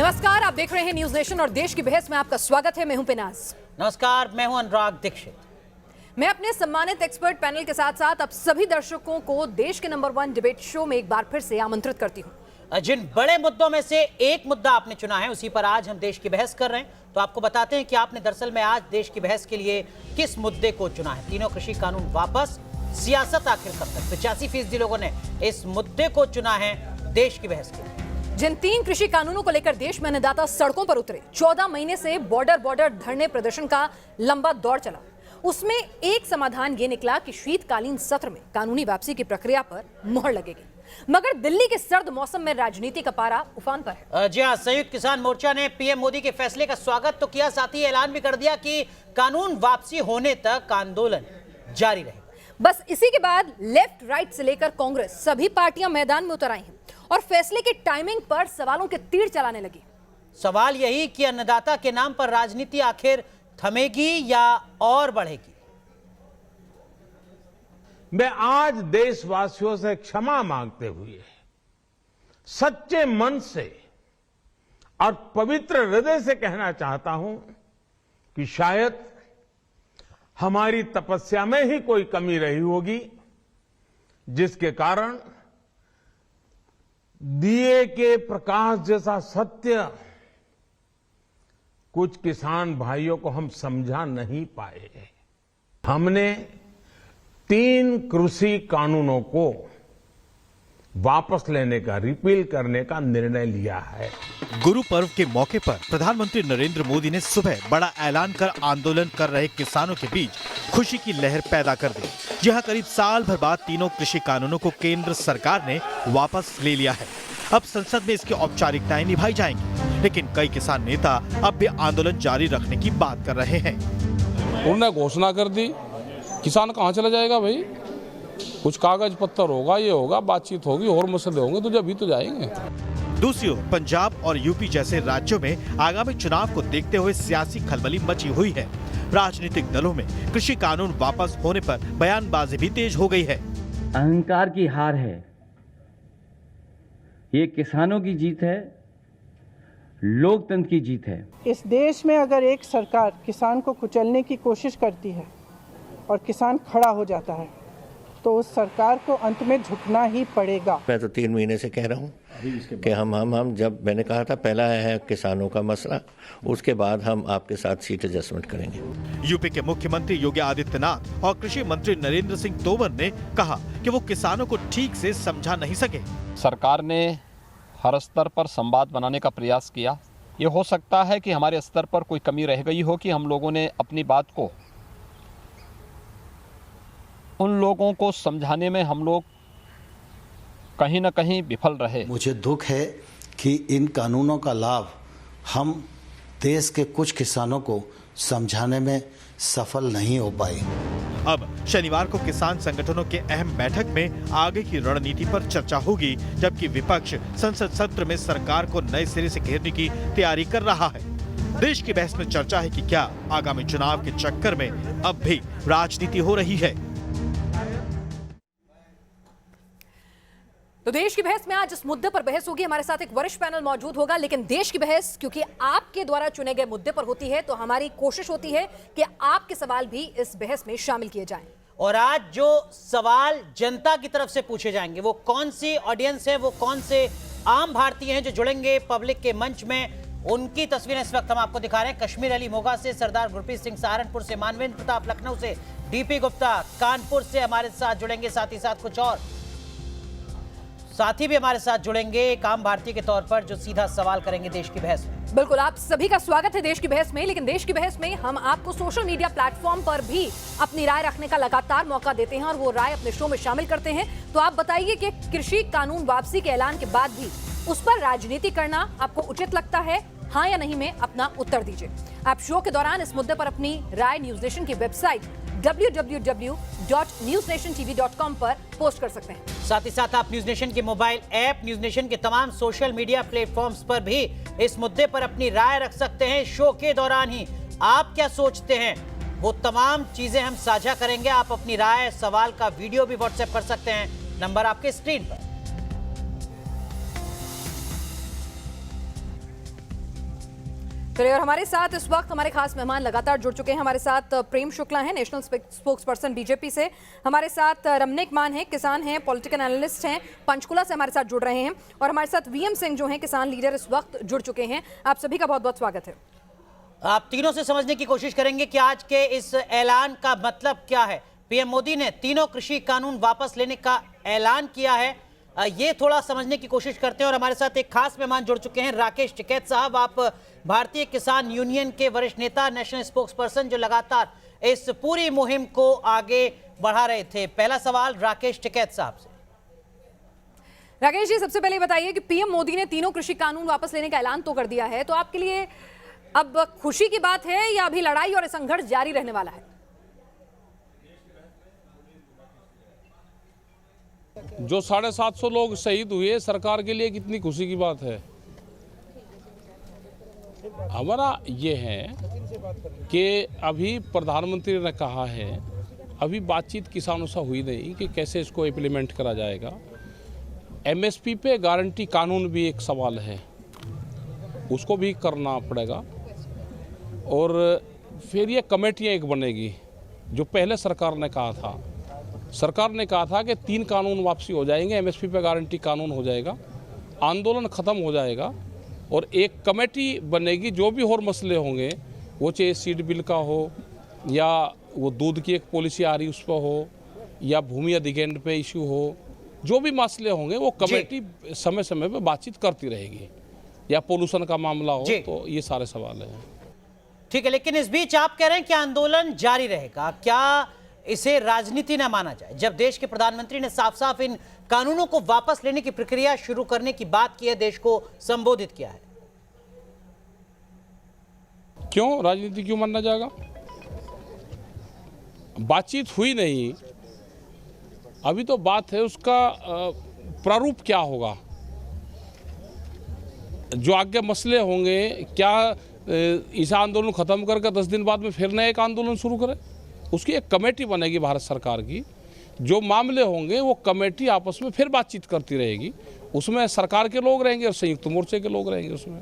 नमस्कार, आप देख रहे हैं न्यूज नेशन और देश की बहस में आपका स्वागत है। मैं हूं पिनाज। नमस्कार, मैं हूं अनुराग दीक्षित। मैं अपने सम्मानित एक्सपर्ट पैनल के साथ साथ आप सभी दर्शकों को देश के नंबर 1 डिबेट शो में एक बार फिर से आमंत्रित करती हूं। जिन बड़े मुद्दों में से एक मुद्दा आपने चुना है, उसी पर आज हम देश की बहस कर रहे हैं। तो आपको बताते हैं कि आपने दरअसल में आज देश की बहस के लिए किस मुद्दे को चुना है। तीनों कृषि कानून वापस, सियासत आखिर कब तक। 85% लोगों ने इस मुद्दे को चुना है देश की बहस के लिए। जिन 3 कृषि कानूनों को लेकर देश में अन्नदाता सड़कों पर उतरे, 14 महीने से बॉर्डर धरने प्रदर्शन का लंबा दौर चला, उसमें एक समाधान ये निकला कि शीतकालीन सत्र में कानूनी वापसी की प्रक्रिया पर मुहर लगेगी। मगर दिल्ली के सर्द मौसम में राजनीति का पारा उफान पर है। जी हाँ, संयुक्त किसान मोर्चा ने पीएम मोदी के फैसले का स्वागत तो किया, साथ ही ऐलान भी कर दिया कि कानून वापसी होने तक आंदोलन जारी रहेगा। बस इसी के बाद लेफ्ट राइट से लेकर कांग्रेस सभी पार्टियां मैदान में उतर आई हैं और फैसले की टाइमिंग पर सवालों के तीर चलाने लगी। सवाल यही कि अन्नदाता के नाम पर राजनीति आखिर थमेगी या और बढ़ेगी। मैं आज देशवासियों से क्षमा मांगते हुए सच्चे मन से और पवित्र हृदय से कहना चाहता हूं कि शायद हमारी तपस्या में ही कोई कमी रही होगी, जिसके कारण दिए के प्रकाश जैसा सत्य कुछ किसान भाइयों को हम समझा नहीं पाए। हमने 3 कृषि कानूनों को वापस लेने का, रिपील करने का निर्णय लिया है। गुरु पर्व के मौके पर प्रधानमंत्री नरेंद्र मोदी ने सुबह बड़ा ऐलान कर आंदोलन कर रहे किसानों के बीच खुशी की लहर पैदा कर दी। जहां करीब साल भर बाद तीनों कृषि कानूनों को केंद्र सरकार ने वापस ले लिया है। अब संसद में इसकी औपचारिकताएं निभाई जाएंगी, लेकिन कई किसान नेता अब भी आंदोलन जारी रखने की बात कर रहे हैं। उन्होंने घोषणा कर दी, किसान कहाँ चला जाएगा भाई? कुछ कागज पत्तर होगा, ये होगा, बातचीत होगी, और मसले होंगे तो जब भी तो जाएंगे। दूसरी ओर पंजाब और यूपी जैसे राज्यों में आगामी चुनाव को देखते हुए सियासी खलबली मची हुई है। राजनीतिक दलों में कृषि कानून वापस होने पर बयानबाजी भी तेज हो गई है। अहंकार की हार है, ये किसानों की जीत है, लोकतंत्र की जीत है। इस देश में अगर एक सरकार किसान को कुचलने की कोशिश करती है और किसान खड़ा हो जाता है, तो उस सरकार को अंत में झुकना ही पड़ेगा। मैं तो 3 महीने से कह रहा हूँ कि हम जब मैंने कहा था पहला है किसानों का मसला, उसके बाद हम आपके साथ सीट एडजस्टमेंट करेंगे। यूपी के मुख्यमंत्री योगी आदित्यनाथ और कृषि मंत्री नरेंद्र सिंह तोमर ने कहा कि वो किसानों को ठीक से समझा नहीं सके। सरकार ने हर स्तर पर संवाद बनाने का प्रयास किया। ये हो सकता है कि हमारे स्तर पर कोई कमी रह गई हो कि हम लोगों ने अपनी बात को उन लोगों को समझाने में हम लोग कहीं न कहीं विफल रहे। मुझे दुख है कि इन कानूनों का लाभ हम देश के कुछ किसानों को समझाने में सफल नहीं हो पाए। अब शनिवार को किसान संगठनों के अहम बैठक में आगे की रणनीति पर चर्चा होगी, जबकि विपक्ष संसद सत्र में सरकार को नए सिरे से घेरने की तैयारी कर रहा है। देश की बहस में चर्चा है कि क्या आगामी चुनाव के चक्कर में अब भी राजनीति हो रही है। तो देश की बहस में आज इस मुद्दे पर बहस होगी। हमारे साथ एक वरिष्ठ पैनल मौजूद होगा, लेकिन देश की बहस क्योंकि आपके द्वारा चुने गए मुद्दे पर होती है, तो हमारी कोशिश होती है कि आपके सवाल भी इस बहस में शामिल किए जाएं। और आज जो सवाल जनता की तरफ से पूछे जाएंगे, वो कौन सी ऑडियंस है, वो कौन से आम भारतीय हैं जो जुड़ेंगे पब्लिक के मंच में, उनकी तस्वीरें इस वक्त हम आपको दिखा रहे हैं। कश्मीर अली मोगा से, सरदार गुरप्रीत सिंह सहारनपुर से, मानवेंद्र प्रताप लखनऊ से, डीपी गुप्ता कानपुर से हमारे साथ जुड़ेंगे। साथ ही साथ कुछ और साथी भी हमारे साथ जुड़ेंगे एक आम भारतीय के तौर पर, जो सीधा सवाल करेंगे देश की बहस में। बिल्कुल, आप सभी का स्वागत है देश की बहस में। लेकिन देश की बहस में हम आपको सोशल मीडिया प्लेटफॉर्म पर भी अपनी राय रखने का लगातार मौका देते हैं और वो राय अपने शो में शामिल करते हैं। तो आप बताइए कि कृषि कानून वापसी के ऐलान के बाद भी उस पर राजनीति करना आपको उचित लगता है, हाँ या नहीं में अपना उत्तर दीजिए। आप शो के दौरान इस मुद्दे पर अपनी राय न्यूज नेशन की वेबसाइट www.newsnationtv.com पर पोस्ट कर सकते हैं। साथ ही साथ आप न्यूज नेशन के मोबाइल ऐप, न्यूज नेशन के तमाम सोशल मीडिया प्लेटफॉर्म्स पर भी इस मुद्दे पर अपनी राय रख सकते हैं। शो के दौरान ही आप क्या सोचते हैं, वो तमाम चीजें हम साझा करेंगे। आप अपनी राय, सवाल का वीडियो भी व्हाट्सएप कर सकते हैं, नंबर आपके स्क्रीन पर। चलिए, और हमारे साथ इस वक्त हमारे खास मेहमान लगातार जुड़ चुके हैं। हमारे साथ प्रेम शुक्ला हैं, नेशनल स्पोक्सपर्सन बीजेपी से। हमारे साथ रमनीक मान हैं, किसान हैं, पॉलिटिकल एनालिस्ट हैं, पंचकुला से हमारे साथ जुड़ रहे हैं। और हमारे साथ वीएम सिंह जो हैं, किसान लीडर, इस वक्त जुड़ चुके हैं। आप सभी का बहुत बहुत स्वागत है। आप तीनों से समझने की कोशिश करेंगे कि आज के इस ऐलान का मतलब क्या है। पीएम मोदी ने तीनों कृषि कानून वापस लेने का ऐलान किया है, ये थोड़ा समझने की कोशिश करते हैं। और हमारे साथ एक खास मेहमान जुड़ चुके हैं, राकेश टिकैत साहब। आप भारतीय किसान यूनियन के वरिष्ठ नेता, नेशनल स्पोक्सपर्सन, जो लगातार इस पूरी मुहिम को आगे बढ़ा रहे थे। पहला सवाल राकेश टिकैत साहब से। राकेश जी, सबसे पहले बताइए कि पीएम मोदी ने तीनों कृषि कानून वापस लेने का ऐलान तो कर दिया है, तो आपके लिए अब खुशी की बात है या अभी लड़ाई और संघर्ष जारी रहने वाला है? जो 750 लोग शहीद हुए, सरकार के लिए कितनी खुशी की बात है। हमारा ये है कि अभी प्रधानमंत्री ने कहा है, अभी बातचीत किसानों से हुई नहीं कि कैसे इसको इम्प्लीमेंट करा जाएगा। एमएसपी पे गारंटी कानून भी एक सवाल है, उसको भी करना पड़ेगा। और फिर ये कमेटियाँ एक बनेगी, जो पहले सरकार ने कहा था। सरकार ने कहा था कि 3 कानून वापसी हो जाएंगे, एमएसपी पे गारंटी कानून हो जाएगा, आंदोलन ख़त्म हो जाएगा और एक कमेटी बनेगी। जो भी और मसले होंगे, वो चाहे सीड बिल का हो या वो दूध की एक पॉलिसी आ रही उस पर हो या भूमि अधिग्रहण पे इशू हो, जो भी मसले होंगे वो कमेटी समय समय पे बातचीत करती रहेगी। या पोल्यूशन का मामला हो, तो ये सारे सवाल हैं। ठीक है, लेकिन इस बीच आप कह रहे हैं कि आंदोलन जारी रहेगा। क्या इसे राजनीति न माना जाए, जब देश के प्रधानमंत्री ने साफ साफ इन कानूनों को वापस लेने की प्रक्रिया शुरू करने की बात की है, देश को संबोधित किया है? क्यों राजनीति क्यों मानना जाएगा? बातचीत हुई नहीं, अभी तो बात है उसका प्रारूप क्या होगा, जो आगे मसले होंगे। क्या इस आंदोलन खत्म करके 10 दिन बाद में फिर नया एक आंदोलन शुरू करें? उसकी एक कमेटी बनेगी भारत सरकार की, जो मामले होंगे वो कमेटी आपस में फिर बातचीत करती रहेगी। उसमें सरकार के लोग रहेंगे और संयुक्त मोर्चे के लोग रहेंगे उसमें।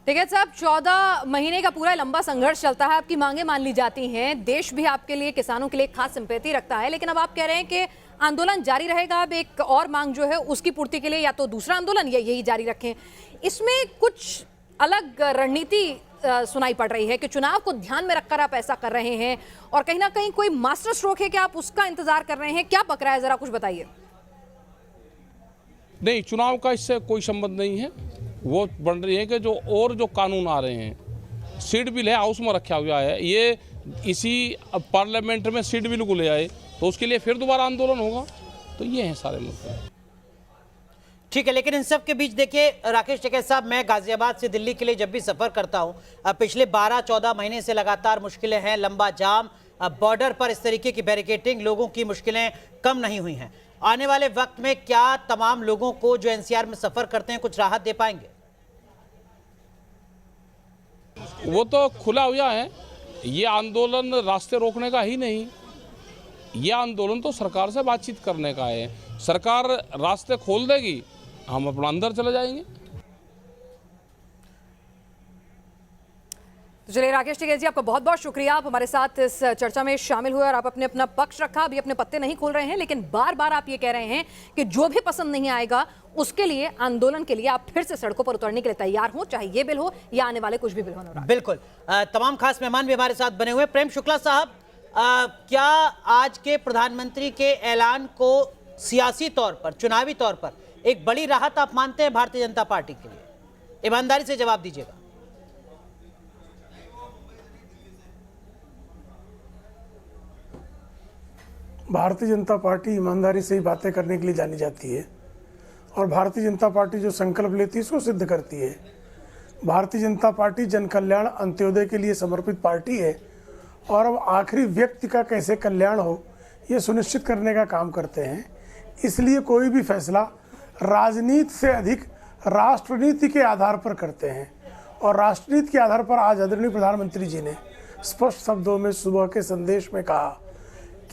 ठीक है साहब, 14 महीने का पूरा लंबा संघर्ष चलता है, आपकी मांगे मान ली जाती हैं, देश भी आपके लिए, किसानों के लिए खास सिंपैथी रखता है, लेकिन अब आप कह रहे हैं कि आंदोलन जारी रहेगा। अब एक और मांग जो है उसकी पूर्ति के लिए या तो दूसरा आंदोलन या यही जारी रखें। इसमें कुछ अलग रणनीति सुनाई पड़ रही है कि चुनाव को ध्यान में रखकर आप ऐसा कर रहे हैं, और कहीं ना कहीं कोई मास्टर स्ट्रोक है कि आप उसका इंतजार कर रहे हैं। क्या पक रहा है, जरा कुछ बताइए। नहीं, चुनाव का इससे कोई संबंध नहीं है। वो बन रही है कि जो कानून आ रहे हैं, सीड बिल है, हाउस में रखा हुआ है, ये इसी पार्लियामेंट में सीड बिल को ले आए तो उसके लिए फिर दोबारा आंदोलन होगा। तो ये हैं सारे मुद्दे। ठीक है, लेकिन इन सब के बीच देखिए राकेश टिकैत साहब, मैं गाजियाबाद से दिल्ली के लिए जब भी सफर करता हूं, पिछले 12-14 महीने से लगातार मुश्किलें हैं, लंबा जाम, बॉर्डर पर इस तरीके की बैरिकेडिंग, लोगों की मुश्किलें कम नहीं हुई हैं। आने वाले वक्त में क्या तमाम लोगों को जो एनसीआर में सफर करते हैं कुछ राहत दे पाएंगे? वो तो खुला हुआ है, ये आंदोलन रास्ते रोकने का ही नहीं, ये आंदोलन तो सरकार से बातचीत करने का है। सरकार रास्ते खोल देगी, हम अपना अंदर चले जाएंगे। तो चलिए राकेश टिकैत जी, आपका बहुत बहुत शुक्रिया, आप हमारे साथ इस चर्चा में शामिल हुए और आप अपने अपना पक्ष रखा। अभी अपने पत्ते नहीं खोल रहे हैं, लेकिन बार बार आप ये कह रहे हैं कि जो भी पसंद नहीं आएगा उसके लिए, आंदोलन के लिए आप फिर से सड़कों पर उतरने के लिए तैयार हो, चाहे ये बिल हो या आने वाले कुछ भी बिल हो। बिल्कुल, तमाम खास मेहमान भी हमारे साथ बने हुए। प्रेम शुक्ला साहब, क्या आज के प्रधानमंत्री के ऐलान को सियासी तौर पर, चुनावी तौर पर एक बड़ी राहत आप मानते हैं भारतीय जनता पार्टी के लिए? ईमानदारी से जवाब दीजिएगा। भारतीय जनता पार्टी ईमानदारी से ही बातें करने के लिए जानी जाती है, और भारतीय जनता पार्टी जो संकल्प लेती है उसको सिद्ध करती है। भारतीय जनता पार्टी जन कल्याण, अंत्योदय के लिए समर्पित पार्टी है, और अब आखिरी व्यक्ति का कैसे कल्याण हो ये सुनिश्चित करने का काम करते हैं। इसलिए कोई भी फैसला राजनीति से अधिक राष्ट्रनीति के आधार पर करते हैं, और राष्ट्रनीति के आधार पर आज आदरणीय प्रधानमंत्री जी ने स्पष्ट शब्दों में सुबह के संदेश में कहा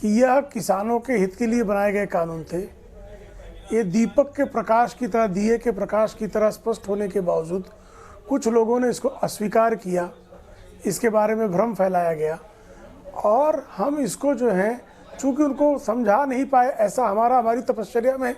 कि यह किसानों के हित के लिए बनाए गए कानून थे। ये दीपक के प्रकाश की तरह, दिए के प्रकाश की तरह स्पष्ट होने के बावजूद कुछ लोगों ने इसको अस्वीकार किया, इसके बारे में भ्रम फैलाया गया और हम इसको जो है चूंकि उनको समझा नहीं पाए, ऐसा हमारी तपस्या में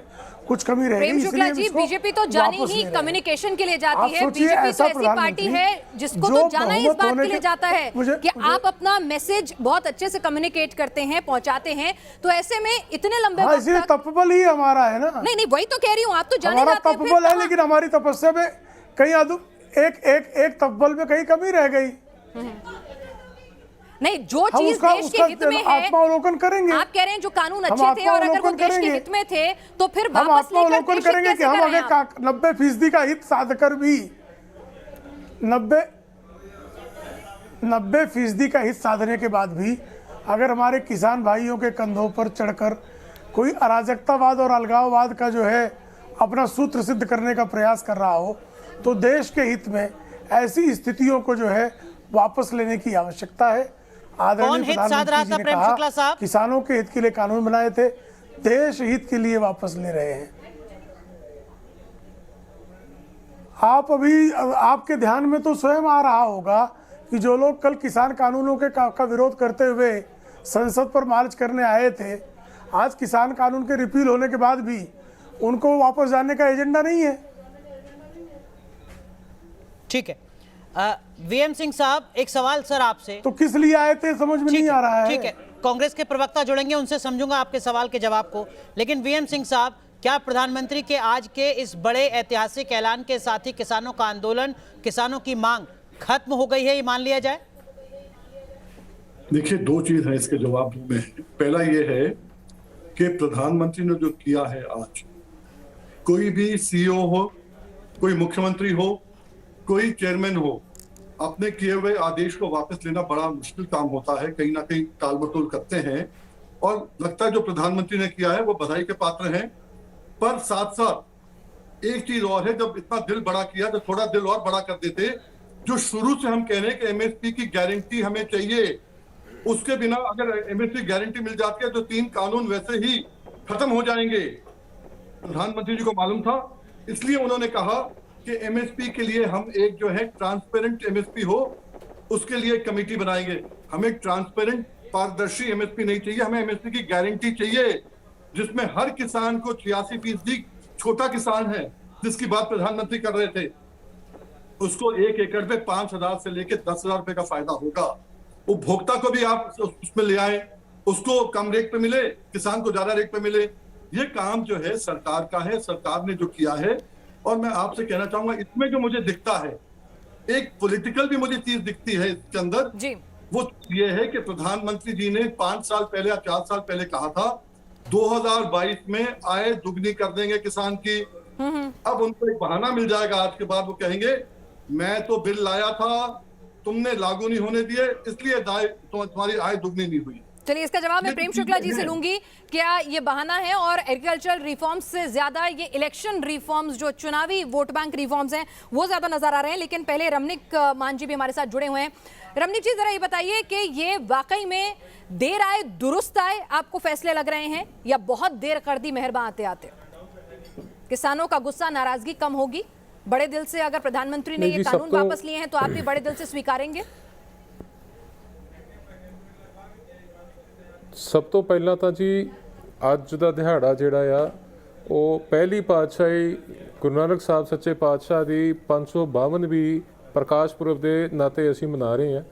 कुछ कमी रह गई। प्रेम शुक्ला जी, बीजेपी तो जानी ही कम्युनिकेशन के लिए जाती है। बीजेपी तो ऐसी पार्टी है जिसको तो जाना ही इस बात के लिए जाता है कि आप अपना मैसेज बहुत अच्छे से कम्युनिकेट करते हैं, पहुंचाते हैं। तो ऐसे में इतने लंबे वक्त इसलिए तपबल ही हमारा है ना। नहीं, वही तो कह रही हूँ, आप तो जाने जाते हैं। तपबल है, लेकिन हमारी तपस्या में कहीं एक तपबल में कहीं कमी रह गई। नहीं, जो चीज देश के हित में है आत्मावलोकन करेंगे। आप कह रहे हैं जो कानून अच्छे थे और अगर वो देश के हित में थे तो फिर हम वापस लेकर आत्मावलोकन करेंगे कि हम अगर 90% का हित साध कर भी 90% का हित साधने के बाद भी अगर हमारे किसान भाइयों के कंधों पर चढ़कर कोई अराजकतावाद और अलगाववाद का जो है अपना सूत्र सिद्ध करने का प्रयास कर रहा हो, तो देश के हित में ऐसी स्थितियों को जो है वापस लेने की आवश्यकता है। कौन हित साध रहा था प्रेम शुक्ला साहब? किसानों के हित के लिए कानून बनाए थे, देश हित के लिए वापस ले रहे हैं। आप अभी आपके ध्यान में तो स्वयं आ रहा होगा कि जो लोग कल किसान कानूनों के का विरोध करते हुए संसद पर मार्च करने आए थे, आज किसान कानून के रिपील होने के बाद भी उनको वापस जाने का एजेंडा नहीं है। ठीक है, वीएम सिंह साहब, एक सवाल सर आपसे। तो किस लिए आए थे समझ में नहीं आ रहा है। ठीक है, कांग्रेस के प्रवक्ता जुड़ेंगे, उनसे समझूंगा आपके सवाल के जवाब को। लेकिन वीएम सिंह साहब, क्या प्रधानमंत्री के आज के इस बड़े ऐतिहासिक ऐलान के साथ ही किसानों का आंदोलन, किसानों की मांग खत्म हो गई है, ये मान लिया जाए? देखिए, दो चीज है इसके जवाब में। पहला ये है कि प्रधानमंत्री ने जो किया है आज, कोई भी सीईओ हो, कोई मुख्यमंत्री हो, कोई चेयरमैन हो, अपने किए हुए आदेश को वापस लेना बड़ा मुश्किल काम होता है, कहीं ना कहीं टाल मटोल करते हैं। और लगता है जो प्रधानमंत्री ने किया है वो बधाई के पात्र हैं। पर साथ साथ एक चीज और है, जब इतना दिल बड़ा किया तो थोड़ा दिल और बड़ा कर देते। जो शुरू से हम कह रहे हैं कि एमएसपी की गारंटी हमें चाहिए, उसके बिना अगर एमएसपी गारंटी मिल जाती है तो 3 कानून वैसे ही खत्म हो जाएंगे। प्रधानमंत्री जी को मालूम था, इसलिए उन्होंने कहा कि एमएसपी के लिए हम एक जो है ट्रांसपेरेंट एमएसपी हो, उसके लिए एक कमेटी बनाएंगे। हमें ट्रांसपेरेंट पारदर्शी एमएसपी नहीं चाहिए, हमें एमएसपी की गारंटी चाहिए जिसमें हर किसान को 86% छोटा किसान है जिसकी बात प्रधानमंत्री कर रहे थे, उसको 1 एकड़ पे 5,000 से लेकर 10,000 रुपए का फायदा होगा। उपभोक्ता को भी आप उसमें ले आए, उसको कम रेट पे मिले, किसान को ज्यादा रेट पे मिले। ये काम जो है सरकार का है, सरकार ने जो किया है। और मैं आपसे कहना चाहूंगा, इसमें जो मुझे दिखता है, एक पॉलिटिकल भी मुझे चीज दिखती है इसके अंदर जी। वो ये है कि प्रधानमंत्री जी ने 5 साल पहले या 4 साल पहले कहा था 2022 में आय दुगनी कर देंगे किसान की। अब उनको एक बहाना मिल जाएगा आज के बाद, वो कहेंगे मैं तो बिल लाया था, तुमने लागू नहीं होने दिए, इसलिए तुम्हारी आय दुगनी नहीं हुई। चलिए, इसका जवाब मैं प्रेम शुक्ला जी से लूंगी। क्या ये बहाना है और एग्रीकल्चरल रिफॉर्म्स से ज्यादा ये इलेक्शन रिफॉर्म्स, जो चुनावी वोट बैंक रिफॉर्म्स हैं, वो ज्यादा नजर आ रहे हैं? लेकिन पहले रमनिक मान जी भी हमारे साथ जुड़े हुए हैं। रमनिक जी, जरा ये बताइए कि ये वाकई में देर आए दुरुस्त आए आपको फैसले लग रहे हैं, या बहुत देर कर दी मेहरबान आते आते? किसानों का गुस्सा, नाराजगी कम होगी बड़े दिल से? अगर प्रधानमंत्री ने ये कानून वापस लिए हैं तो आप भी बड़े दिल से स्वीकारेंगे? ਸਭ ਤੋਂ ਪਹਿਲਾਂ ਤਾਂ ਜੀ ਅੱਜ ਦਾ ਦਿਹਾੜਾ ਜਿਹੜਾ ਆ ਉਹ ਪਹਿਲੀ ਪਾਤਸ਼ਾਹੀ ਗੁਰੂ ਨਾਨਕ ਸਾਹਿਬ ਸੱਚੇ ਪਾਤਸ਼ਾਹ ਦੀ 552ਵੀਂ प्रकाश पुरब के नाते असी मना रहे हैं।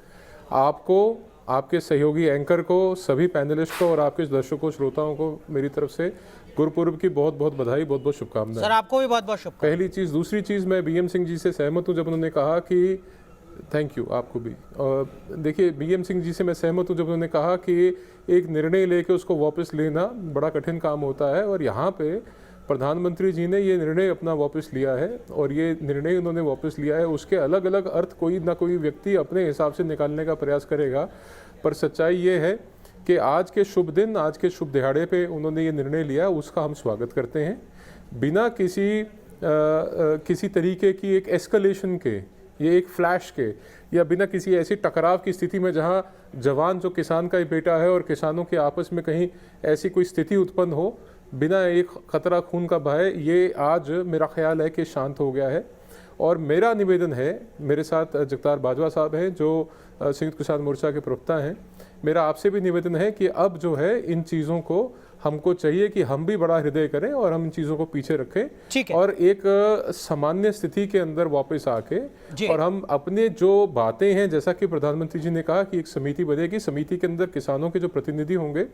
आपको, आपके सहयोगी एंकर को, सभी पैनलिस्ट को और आपके दर्शकों श्रोताओं को मेरी तरफ से गुरुपुरब की बहुत बहुत बधाई, बहुत बहुत शुभकामनाएं। सर, आपको भी बहुत बहुत शुभकामनाएं। पहली चीज़। दूसरी चीज़, मैं बीएम सिंह जी से सहमत हूँ जब उन्होंने कहा कि थैंक यू, आपको भी। और देखिए, बीएम सिंह जी से मैं सहमत हूँ जब उन्होंने कहा कि एक निर्णय लेके उसको वापस लेना बड़ा कठिन काम होता है, और यहाँ पे प्रधानमंत्री जी ने ये निर्णय अपना वापस लिया है। और ये निर्णय उन्होंने वापस लिया है, उसके अलग अलग अर्थ कोई ना कोई व्यक्ति अपने हिसाब से निकालने का प्रयास करेगा, पर सच्चाई ये है कि आज के शुभ दिन, आज के शुभ दिहाड़े पे उन्होंने ये निर्णय लिया, उसका हम स्वागत करते हैं। बिना किसी तरीके की एक एस्केलेशन के, ये एक फ्लैश के, या बिना किसी ऐसी टकराव की स्थिति में जहां जवान जो किसान का ही बेटा है और किसानों के आपस में कहीं ऐसी कोई स्थिति उत्पन्न हो, बिना एक खतरा खून का बहे, ये आज मेरा ख्याल है कि शांत हो गया है। और मेरा निवेदन है, मेरे साथ जगतार बाजवा साहब हैं जो संयुक्त किसान मोर्चा के प्रवक्ता हैं, मेरा आपसे भी निवेदन है कि अब जो है इन चीज़ों को हमको चाहिए कि हम भी बड़ा हृदय करें और हम इन चीज़ों को पीछे रखें और एक सामान्य स्थिति के अंदर वापस आके और हम अपने जो बातें हैं, जैसा कि प्रधानमंत्री जी ने कहा कि एक समिति बनेगी, समिति के अंदर किसानों के जो प्रतिनिधि होंगे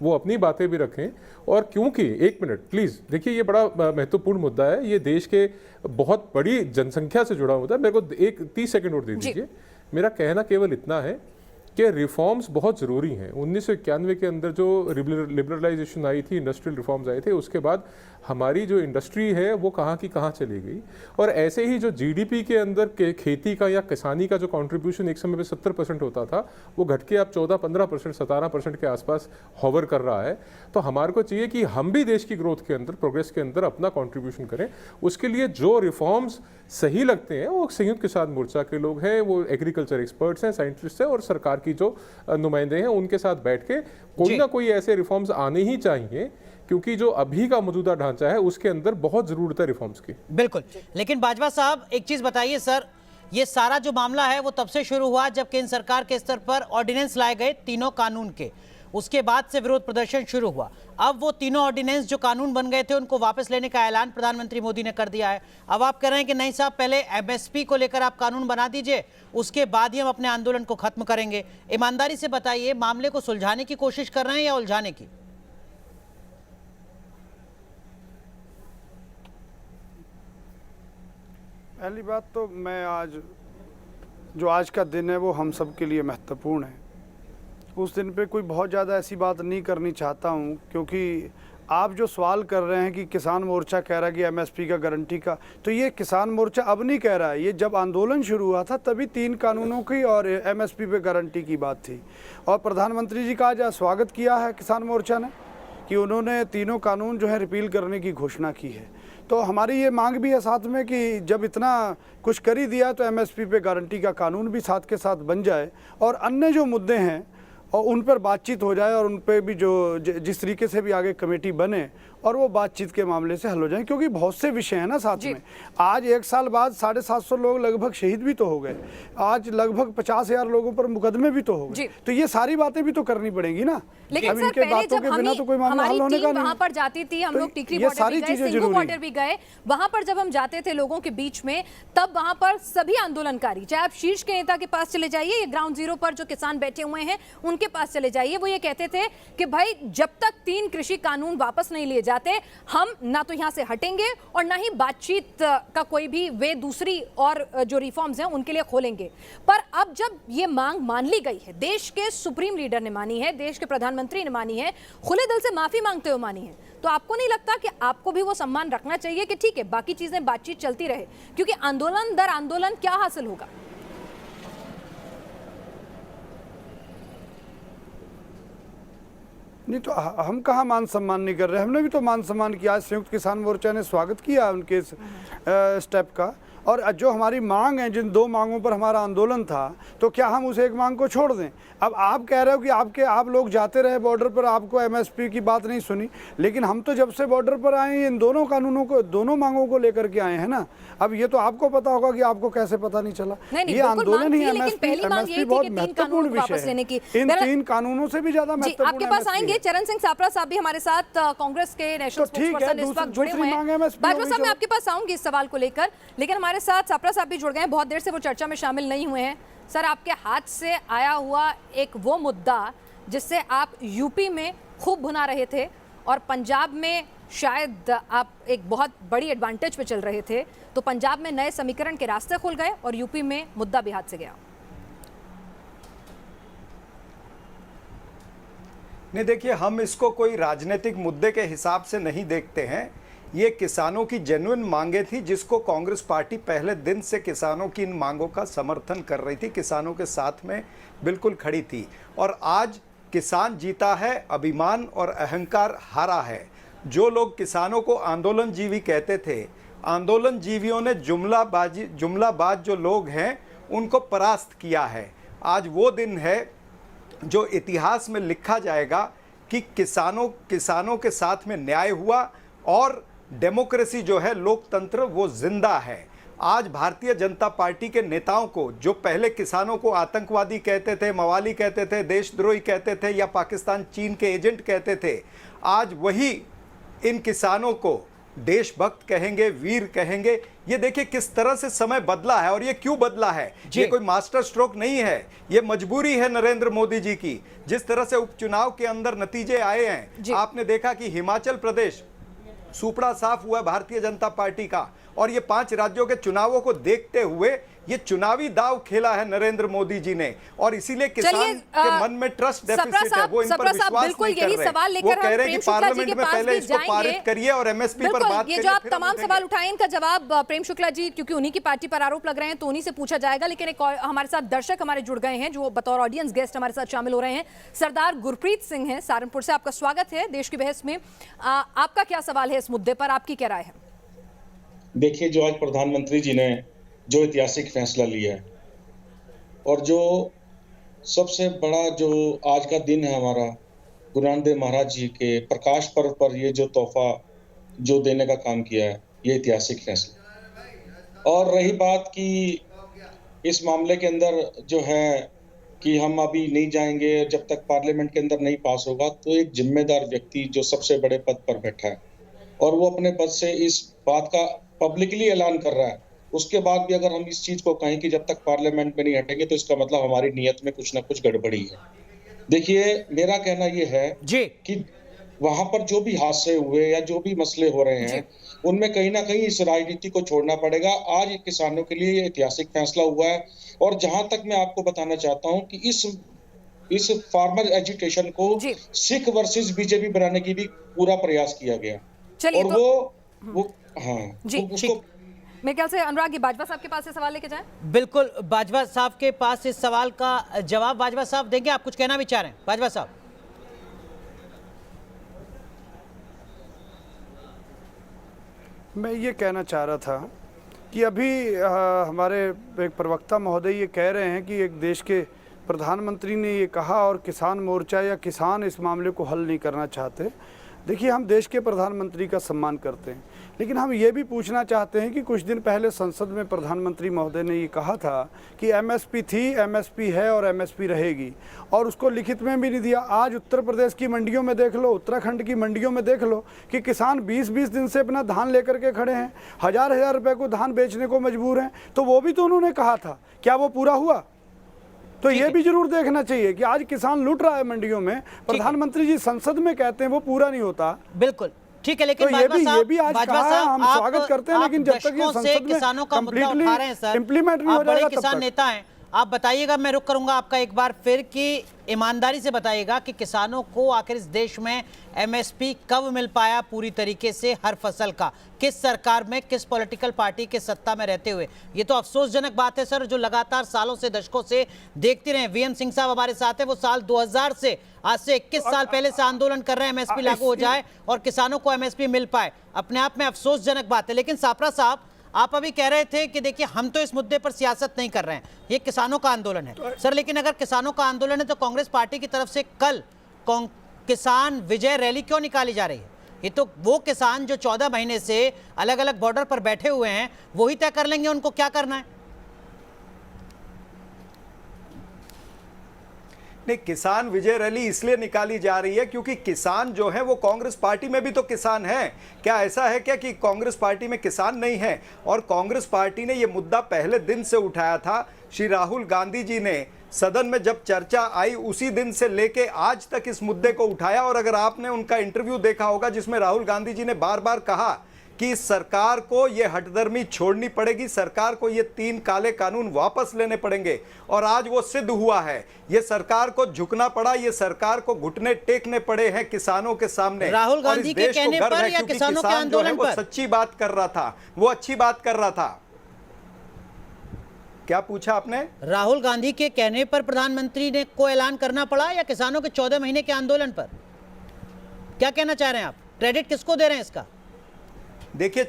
वो अपनी बातें भी रखें। और क्योंकि एक मिनट प्लीज़ देखिए, ये बड़ा महत्वपूर्ण मुद्दा है, ये देश के बहुत बड़ी जनसंख्या से जुड़ा मुद्दा है। मेरे को एक 30 सेकेंड और दे दीजिए। मेरा कहना केवल इतना है कि रिफॉर्म्स बहुत ज़रूरी हैं। 1991 के अंदर जो लिबरलाइजेशन आई थी, इंडस्ट्रियल रिफॉर्म्स आए थे, उसके बाद हमारी जो इंडस्ट्री है वो कहाँ की कहाँ चली गई। और ऐसे ही जो जीडीपी के अंदर के खेती का या किसानी का जो कंट्रीब्यूशन एक समय पे 70% होता था, वो घट के अब 14-15%, 17% के आसपास हॉवर कर रहा है। तो हमारे को चाहिए कि हम भी देश की ग्रोथ के अंदर, प्रोग्रेस के अंदर अपना कंट्रीब्यूशन करें। उसके लिए जो रिफॉर्म्स सही लगते हैं वो संयुक्त किसान मोर्चा के लोग हैं, वो एग्रीकल्चर एक्सपर्ट्स हैं, साइंटिस्ट हैं और सरकार की जो नुमाइंदे हैं उनके साथ बैठ के कोई ना कोई ऐसे रिफॉर्म्स आने ही चाहिए, क्योंकि जो अभी का मौजूदा ढांचा है उसके अंदर बहुत जरूरत है रिफॉर्म्स की। बिल्कुल। लेकिन बाजवा साहब एक चीज बताइए सर, ये सारा जो मामला है वो तब से शुरू हुआ जब केंद्र सरकार के स्तर पर ऑर्डिनेंस लाए गए तीनों कानून के, उसके बाद से विरोध प्रदर्शन शुरू हुआ। अब वो तीनों ऑर्डिनेंस जो कानून बन गए थे उनको वापस लेने का ऐलान प्रधानमंत्री मोदी ने कर दिया है। अब आप कह रहे हैं कि नहीं साहब, पहले एमएसपी को लेकर आप कानून बना दीजिए, उसके बाद ही हम अपने आंदोलन को खत्म करेंगे। ईमानदारी से बताइए, मामले को सुलझाने की कोशिश कर रहे हैं या उलझाने की? पहली बात तो मैं आज का दिन है वो हम सब के लिए महत्वपूर्ण है। उस दिन पे कोई बहुत ज़्यादा ऐसी बात नहीं करनी चाहता हूँ, क्योंकि आप जो सवाल कर रहे हैं कि किसान मोर्चा कह रहा है कि एमएसपी का गारंटी का, तो ये किसान मोर्चा अब नहीं कह रहा है। ये जब आंदोलन शुरू हुआ था तभी 3 कानूनों की और एमएसपी पे गारंटी की बात थी। और प्रधानमंत्री जी का आज स्वागत किया है किसान मोर्चा ने कि उन्होंने तीनों कानून जो है रिपील करने की घोषणा की है। तो हमारी ये मांग भी है साथ में कि जब इतना कुछ कर ही दिया तो एमएसपी पे गारंटी का कानून भी साथ के साथ बन जाए और अन्य जो मुद्दे हैं और उन पर बातचीत हो जाए और उन पर भी जो जिस तरीके से भी आगे कमेटी बने और वो बातचीत के मामले से हल हो जाए, क्योंकि बहुत से विषय हैं ना साथ में। आज 1 साल बाद 750 लोग लगभग शहीद भी तो हो गए, आज लगभग 50,000 लोगों पर मुकदमे भी तो हो गए। तो ये सारी बातें भी तो करनी पड़ेंगी ना। लेकिन अब सर, इनके बातों के बिना तो कोई मामला हल होने का नहीं। वहां पर जाती थी, हम लोग टिकरी बॉर्डर भी गए, सिंघू बॉर्डर भी गए। वहां पर जब हम जाते थे लोगों के बीच में, तब वहां पर सभी आंदोलनकारी, चाहे आप शीर्ष के नेता के पास चले जाइए या ग्राउंड जीरो पर जो किसान बैठे हुए हैं उनके पास चले जाइए, वो ये कहते थे कि भाई जब तक 3 कृषि कानून वापस नहीं लिए जाते, हम ना तो यहां से हटेंगे और ना ही बातचीत का कोई भी वे दूसरी और जो रिफॉर्म्स हैं उनके लिए खोलेंगे। पर अब जब ये मांग मान ली गई है, देश के सुप्रीम लीडर ने मानी है, देश के प्रधानमंत्री ने मानी है, खुले दिल से माफी मांगते हुए मानी है, तो आपको नहीं लगता कि आपको भी वो सम्मान रखना चाहिए कि ठीक है बाकी चीजें बातचीत चलती रहे, क्योंकि आंदोलन दर आंदोलन क्या हासिल होगा? नहीं तो हम कहाँ मान सम्मान नहीं कर रहे, हमने भी तो मान सम्मान किया। आज संयुक्त किसान मोर्चा ने स्वागत किया उनके स्टेप का। और जो हमारी मांग है, जिन 2 मांगों पर हमारा आंदोलन था, तो क्या हम उस एक मांग को छोड़ दें? अब आप कह रहे हो कि आप लोग जाते रहे बॉर्डर पर, आपको एमएसपी की बात नहीं सुनी, लेकिन हम तो जब से बॉर्डर पर आए इन दोनों कानूनों को, दोनों मांगों को लेकर के आए हैं ना। अब ये तो आपको पता होगा कि आपको कैसे पता नहीं चला। ये आंदोलन ही एमएसपी बहुत महत्वपूर्ण विषय है। इन 3 कानूनों से भी ज्यादा महत्वपूर्ण आपके पास आएंगे चरण सिंह सापरा साहब भी हमारे साथ, कांग्रेस के नेशनल स्पोक्सपर्सन इस वक्त जुड़े हुए हैं। बाजवा साहब, मैं आपके पास आऊंगी इस सवाल को लेकर, लेकिन हमारे साथ सापरा साहब भी जुड़ गए हैं, बहुत देर से वो चर्चा में शामिल नहीं हुए हैं। सर, आपके हाथ से आया हुआ एक वो मुद्दा जिससे आप यूपी में खूब भुना रहे थे और पंजाब में शायद आप एक बहुत बड़ी एडवांटेज पे चल रहे थे, तो पंजाब में नए समीकरण के रास्ते खुल गए और यूपी में मुद्दा भी हाथ से गया। नहीं, देखिए, हम इसको कोई राजनीतिक मुद्दे के हिसाब से नहीं देखते हैं। ये किसानों की जेन्युइन मांगे थी, जिसको कांग्रेस पार्टी पहले दिन से किसानों की इन मांगों का समर्थन कर रही थी, किसानों के साथ में बिल्कुल खड़ी थी। और आज किसान जीता है, अभिमान और अहंकार हारा है। जो लोग किसानों को आंदोलन जीवी कहते थे, आंदोलन जीवियों ने जुमलाबाज जो लोग हैं उनको परास्त किया है। आज वो दिन है जो इतिहास में लिखा जाएगा कि किसानों के साथ में न्याय हुआ और डेमोक्रेसी जो है, लोकतंत्र, वो जिंदा है। आज भारतीय जनता पार्टी के नेताओं को, जो पहले किसानों को आतंकवादी कहते थे, मवाली कहते थे, देशद्रोही कहते थे या पाकिस्तान चीन के एजेंट कहते थे, आज वही इन किसानों को देशभक्त कहेंगे, वीर कहेंगे। ये देखिए किस तरह से समय बदला है, और ये क्यों बदला है। ये कोई मास्टर स्ट्रोक नहीं है, ये मजबूरी है नरेंद्र मोदी जी की। जिस तरह से उपचुनाव के अंदर नतीजे आए हैं, आपने देखा कि हिमाचल प्रदेश सुपड़ा साफ हुआ भारतीय जनता पार्टी का, और ये 5 राज्यों के चुनावों को देखते हुए ये चुनावी दाव खेला है नरेंद्र मोदी जी ने, और इसीलिए किसान के मन में ट्रस्ट डेफिसिट है, वो इन पर विश्वास नहीं कर रहे। वो कह रहे हैं कि पार्लियामेंट में पहले इसको पारित करिए और एमएसपी पर बात करिए। ये जो आप तमाम सवाल उठाए, इनका जवाब प्रेम शुक्ला जी, क्योंकि उन्हीं की पार्टी पर आरोप लग रहे हैं, तो उन्हीं से पूछा जाएगा। लेकिन एक हमारे साथ दर्शक हमारे जुड़ गए हैं जो बतौर ऑडियंस गेस्ट हमारे साथ शामिल हो रहे हैं। सरदार गुरप्रीत सिंह हैं सहारनपुर से, आपका स्वागत है देश की बहस में। आपका क्या सवाल है इस मुद्दे पर, आपकी क्या राय है? देखिए, जो आज प्रधानमंत्री जी ने जो ऐतिहासिक फैसला लिया है, और जो सबसे बड़ा जो आज का दिन है हमारा, गुरु नानक देव महाराज जी के प्रकाश पर्व पर ये जो तोहफा जो देने का काम किया है, ये ऐतिहासिक फैसला। और रही बात कि इस मामले के अंदर जो है कि हम अभी नहीं जाएंगे जब तक पार्लियामेंट के अंदर नहीं पास होगा, तो एक जिम्मेदार व्यक्ति जो सबसे बड़े पद पर बैठा है और वो अपने पद से इस बात का पब्लिकली ऐलान कर रहा है, उसके बाद भी अगर हम इस चीज को कहें कि जब तक पार्लियामेंट में नहीं हटेंगे, तो इसका मतलब हमारी नीयत में कुछ ना कुछ गड़बड़ी है। देखिए, मेरा कहना ये है जी कि वहां पर जो भी हादसे हुए या जो भी मसले हो रहे हैं, उनमें कहीं ना कहीं इस राजनीति को छोड़ना पड़ेगा। आज किसानों के लिए ये ऐतिहासिक फैसला हुआ है, और जहां तक मैं आपको बताना चाहता हूं कि इस फार्मर एजुटेशन को सिख वर्सेस बीजेपी बनाने की भी पूरा प्रयास किया गया, और वो हाँ उसको मेरे ख्याल से अनुराग जी बाजवा साहब के पास से सवाल लेके जाएं। बिल्कुल, बाजवा साहब के पास इस सवाल का जवाब बाजवा साहब देंगे। आप कुछ कहना भी चाह रहे हैं बाजवा साहब? मैं ये कहना चाह रहा था कि अभी हमारे एक प्रवक्ता महोदय ये कह रहे हैं कि एक देश के प्रधानमंत्री ने ये कहा और किसान मोर्चा या किसान इस मामले को हल नहीं करना चाहते। देखिए, हम देश के प्रधानमंत्री का सम्मान करते हैं, लेकिन हम ये भी पूछना चाहते हैं कि कुछ दिन पहले संसद में प्रधानमंत्री महोदय ने ये कहा था कि एमएसपी थी, एमएसपी है और एमएसपी रहेगी, और उसको लिखित में भी नहीं दिया। आज उत्तर प्रदेश की मंडियों में देख लो, उत्तराखंड की मंडियों में देख लो कि किसान 20-20 दिन से अपना धान लेकर के खड़े हैं, हजार रुपए को धान बेचने को मजबूर हैं। तो वो भी तो उन्होंने कहा था, क्या वो पूरा हुआ? तो ये भी जरूर देखना चाहिए कि आज किसान लूट रहा है मंडियों में, प्रधानमंत्री जी संसद में कहते हैं वो पूरा नहीं होता। बिल्कुल ठीक है, लेकिन तो ये भी आज कहा है, हम स्वागत करते हैं, लेकिन जब तक ये संसद में किसानों का मुद्दा उठा रहे हैं सर, इम्प्लीमेंट नहीं हो जाएगा, जाएगा, किसान नेता हैं, आप बताइएगा। मैं रुक करूंगा आपका एक बार फिर कि ईमानदारी से बताइएगा कि किसानों को आखिर इस देश में एमएसपी कब मिल पाया पूरी तरीके से हर फसल का, किस सरकार में, किस पॉलिटिकल पार्टी के सत्ता में रहते हुए? ये तो अफसोसजनक बात है सर, जो लगातार सालों से, दशकों से देखते रहे। वीएम सिंह साहब हमारे साथ हैं, वो साल 2000 से, आज से 21 साल पहले से आंदोलन कर रहे हैं एमएसपी लागू हो जाए और किसानों को एमएसपी मिल पाए। अपने आप में अफसोसजनक बात है। लेकिन सापरा साहब, आप अभी कह रहे थे कि देखिए हम तो इस मुद्दे पर सियासत नहीं कर रहे हैं, ये किसानों का आंदोलन है। सर, लेकिन अगर किसानों का आंदोलन है तो कांग्रेस पार्टी की तरफ से कल किसान विजय रैली क्यों निकाली जा रही है? ये तो वो किसान जो 14 महीने से अलग अलग बॉर्डर पर बैठे हुए हैं, वही तय कर लेंगे उनको क्या करना है। नहीं, किसान विजय रैली इसलिए निकाली जा रही है क्योंकि किसान जो है वो कांग्रेस पार्टी में भी तो किसान है। क्या ऐसा है क्या कि कांग्रेस पार्टी में किसान नहीं है? और कांग्रेस पार्टी ने ये मुद्दा पहले दिन से उठाया था। श्री राहुल गांधी जी ने सदन में जब चर्चा आई उसी दिन से लेके आज तक इस मुद्दे को उठाया, और अगर आपने उनका इंटरव्यू देखा होगा जिसमें राहुल गांधी जी ने बार बार कहा कि सरकार को ये हठधर्मी छोड़नी पड़ेगी, सरकार को ये 3 काले कानून वापस लेने पड़ेंगे, और आज वो सिद्ध हुआ है। ये सरकार को झुकना पड़ा, ये सरकार को घुटने टेकने पड़े हैं किसानों के सामने। राहुल गांधी के कहने पर या किसानों के आंदोलन पर? वो सच्ची बात कर रहा था, वो अच्छी बात कर रहा था। क्या पूछा आपने? राहुल गांधी के कहने पर प्रधानमंत्री ने को ऐलान करना पड़ा या किसानों के 14 महीने के आंदोलन पर? क्या कहना चाह रहे हैं आप? क्रेडिट किसको दे रहे हैं इसका? देखिए,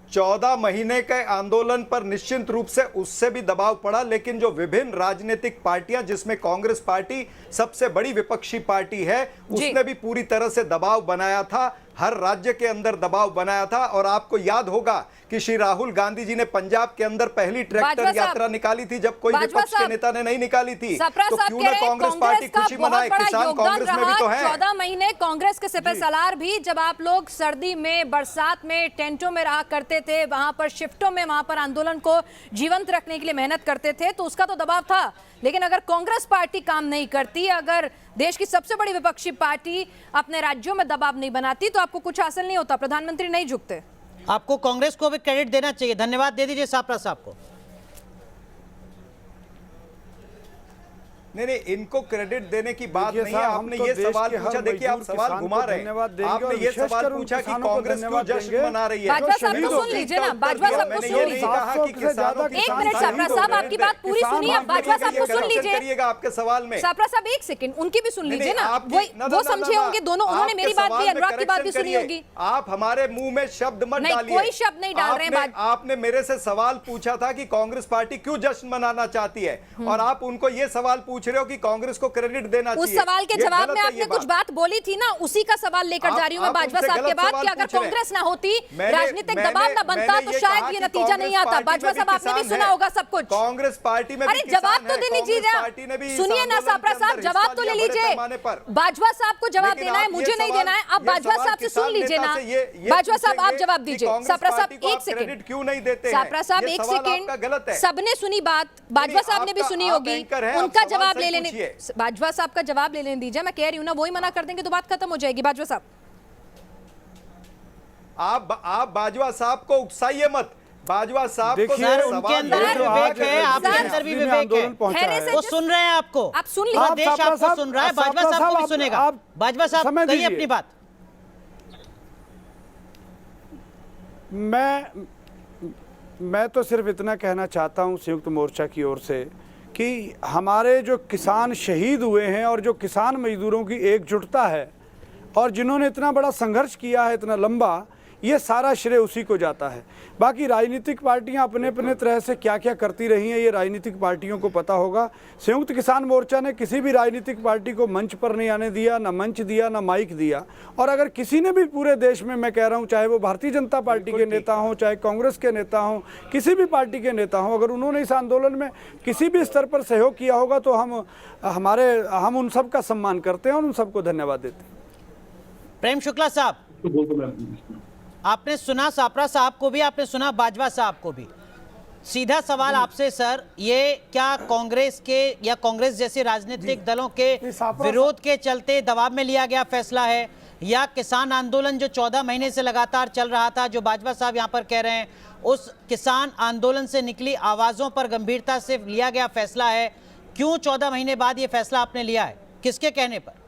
14 महीने के आंदोलन पर निश्चित रूप से उससे भी दबाव पड़ा, लेकिन जो विभिन्न राजनीतिक पार्टियां जिसमें कांग्रेस पार्टी सबसे बड़ी विपक्षी पार्टी है, उसने भी पूरी तरह से दबाव बनाया था। हर राज्य के अंदर दबाव बनाया था। और आपको याद होगा कि श्री राहुल गांधी जी ने पंजाब के अंदर पहली ट्रैक्टर यात्रा निकाली थी, जब कोई विपक्ष के नेता ने नहीं निकाली थी। तो क्यों ना कांग्रेस पार्टी खुशी मनाए, किसान कांग्रेस में भी तो है। 14 महीने कांग्रेस के सिपह सलार भी, जब आप लोग सर्दी में, बरसात में टेंटों में रहा करते थे, वहां पर शिफ्टों में, वहां पर आंदोलन को जीवंत रखने के लिए मेहनत करते थे, तो उसका तो दबाव था। लेकिन अगर कांग्रेस पार्टी काम नहीं करती, अगर देश की सबसे बड़ी विपक्षी पार्टी अपने राज्यों में दबाव नहीं बनाती, तो आपको कुछ हासिल नहीं होता, प्रधानमंत्री नहीं झुकते। आपको कांग्रेस को भी क्रेडिट देना चाहिए। धन्यवाद दे दीजिए सापरा साहब को। नहीं, इनको क्रेडिट देने की बात नहीं है। आपने ये सवाल पूछा, देखिए आप सवाल घुमा रहे हैं। आपने ये सवाल पूछा कि कांग्रेस क्यों जश्न मना रही है। बाजवा साहब को सुन लीजिए ना, बाजवा साहब को सुन लीजिए। एक मिनट सापरा साहब, आपकी बात पूरी सुनिए, बाजवा साहब को सुन लीजिए। आपके सवाल में सापरा साहब एक सेकंड, उनकी भी सुन लीजिए ना, वो समझे होंगे दोनों। उन्होंने मेरी बात भी, अनुराग की बात भी सुनी होगी। आप हमारे मुंह में शब्द मत डालिए। कोई शब्द नहीं डाल रहे हैं। आपने मेरे से सवाल पूछा था कि कांग्रेस पार्टी क्यों जश्न मनाना चाहती है, और आप उनको ये सवाल पूछ रहे हो कि कांग्रेस क्रेडिट देना चाहिए। उस सवाल के जवाब में आपने कुछ बात बोली थी ना, उसी का सवाल लेकर जा रही हूं मैं बाजवा साहब के बाद, कि अगर कांग्रेस ना होती, राजनीतिक दबाव ना बनता, तो शायद ये नतीजा नहीं आता। बाजवा साहब आपने भी सुना होगा सब कुछ। कांग्रेस पार्टी में अरे जवाब तो दे लीजिए, सुनिए ना सापरा साहब, जवाब तो ले लीजिए। बाजवा साहब को जवाब देना है, मुझे नहीं देना है। अब बाजवा साहब से सुन लीजिए ना, बाजवा साहब आप जवाब दीजिए। सापरा साहब एक सेकंड, क्यों नहीं देते? सापरा साहब एक सेकंड, सबने सुनी बात, बाजवा साहब ने भी सुनी होगी, उनका जवाब ले लेने, बाजवा साहब का जवाब ले लेने दीजिए। मैं कह रही हूं ना, वही मना कर देंगे तो बात खत्म हो जाएगी। बाजवा साहब आप बाजवा साहब को उकसाइए मत। बाजवा साहब को सर, उनके अंदर भी विवेक है, आपके अंदर भी विवेक है। वो सुन रहे हैं आपको, आप सुन लीजिए। देश आपको सुन रहा है, बाजवा साहब को भी सुनेगा। बाजवा साहब कहिए अपनी बात। मैं तो सिर्फ इतना कहना चाहता हूं संयुक्त मोर्चा की ओर से कि हमारे जो किसान शहीद हुए हैं और जो किसान मजदूरों की एकजुटता है और जिन्होंने इतना बड़ा संघर्ष किया है, इतना लंबा, ये सारा श्रेय उसी को जाता है। बाकी राजनीतिक पार्टियां अपने अपने तरह से क्या क्या करती रही हैं, ये राजनीतिक पार्टियों को पता होगा। संयुक्त किसान मोर्चा ने किसी भी राजनीतिक पार्टी को मंच पर नहीं आने दिया, ना मंच दिया, ना माइक दिया। और अगर किसी ने भी पूरे देश में, मैं कह रहा हूं, चाहे वो भारतीय जनता पार्टी के नेता हों, चाहे कांग्रेस के नेता हों, किसी भी पार्टी के नेता हों, अगर उन्होंने इस आंदोलन में किसी भी स्तर पर सहयोग किया होगा तो हम उन सब का सम्मान करते हैं और उन सबको धन्यवाद देते हैं। प्रेम शुक्ला साहब, आपने सुना सापरा साहब को भी, आपने सुना बाजवा साहब को भी। सीधा सवाल आपसे सर, ये क्या कांग्रेस के या कांग्रेस जैसे राजनीतिक दलों के विरोध के चलते दबाव में लिया गया फैसला है, या किसान आंदोलन जो 14 महीने से लगातार चल रहा था, जो बाजवा साहब यहाँ पर कह रहे हैं, उस किसान आंदोलन से निकली आवाजों पर गंभीरता से लिया गया फैसला है? क्यों 14 महीने बाद ये फैसला आपने लिया है, किसके कहने पर?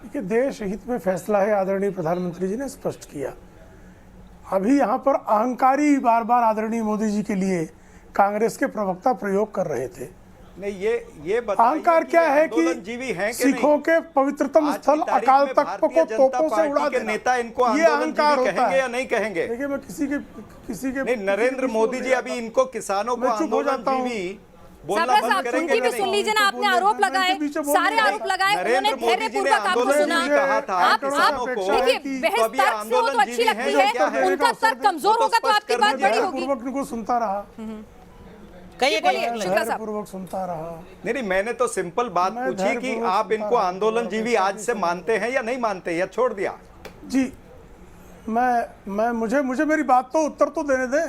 कि देश हित में फैसला है, आदरणीय प्रधानमंत्री जी ने स्पष्ट किया। अभी यहाँ पर अहंकारी बार बार आदरणीय मोदी जी के लिए कांग्रेस के प्रवक्ता प्रयोग कर रहे थे। नहीं, ये अहंकार क्या है कि सिखों के पवित्रतम स्थल अकाल तख्त को तोपों से उड़ा देना, नेता इनको ये अहंकार होता है या नहीं कहेंगे? देखिए, मैं किसी के नहीं, नरेंद्र मोदी जी अभी इनको किसानों को आंदोलन सापरा साहब उनकी भी सुन लीजिए ना। आपने आरोप लगाए, सारे आरोप लगाए, उन्होंने धैर्यपूर्वक आपको सुना। आप देखिए, बहस तर्क से हो तो अच्छी लगती है, उनका तर्क कमजोर होगा तो आपकी बात बड़ी होगी। उनको सुनता रहा, पूर्वक सुनता रहा। नहीं, मैंने तो सिंपल बात पूछी कि आप इनको आंदोलनजीवी आज से मानते हैं या नहीं मानते, या छोड़ दिया? जी, मैं मुझे मेरी बात तो उत्तर तो देने दें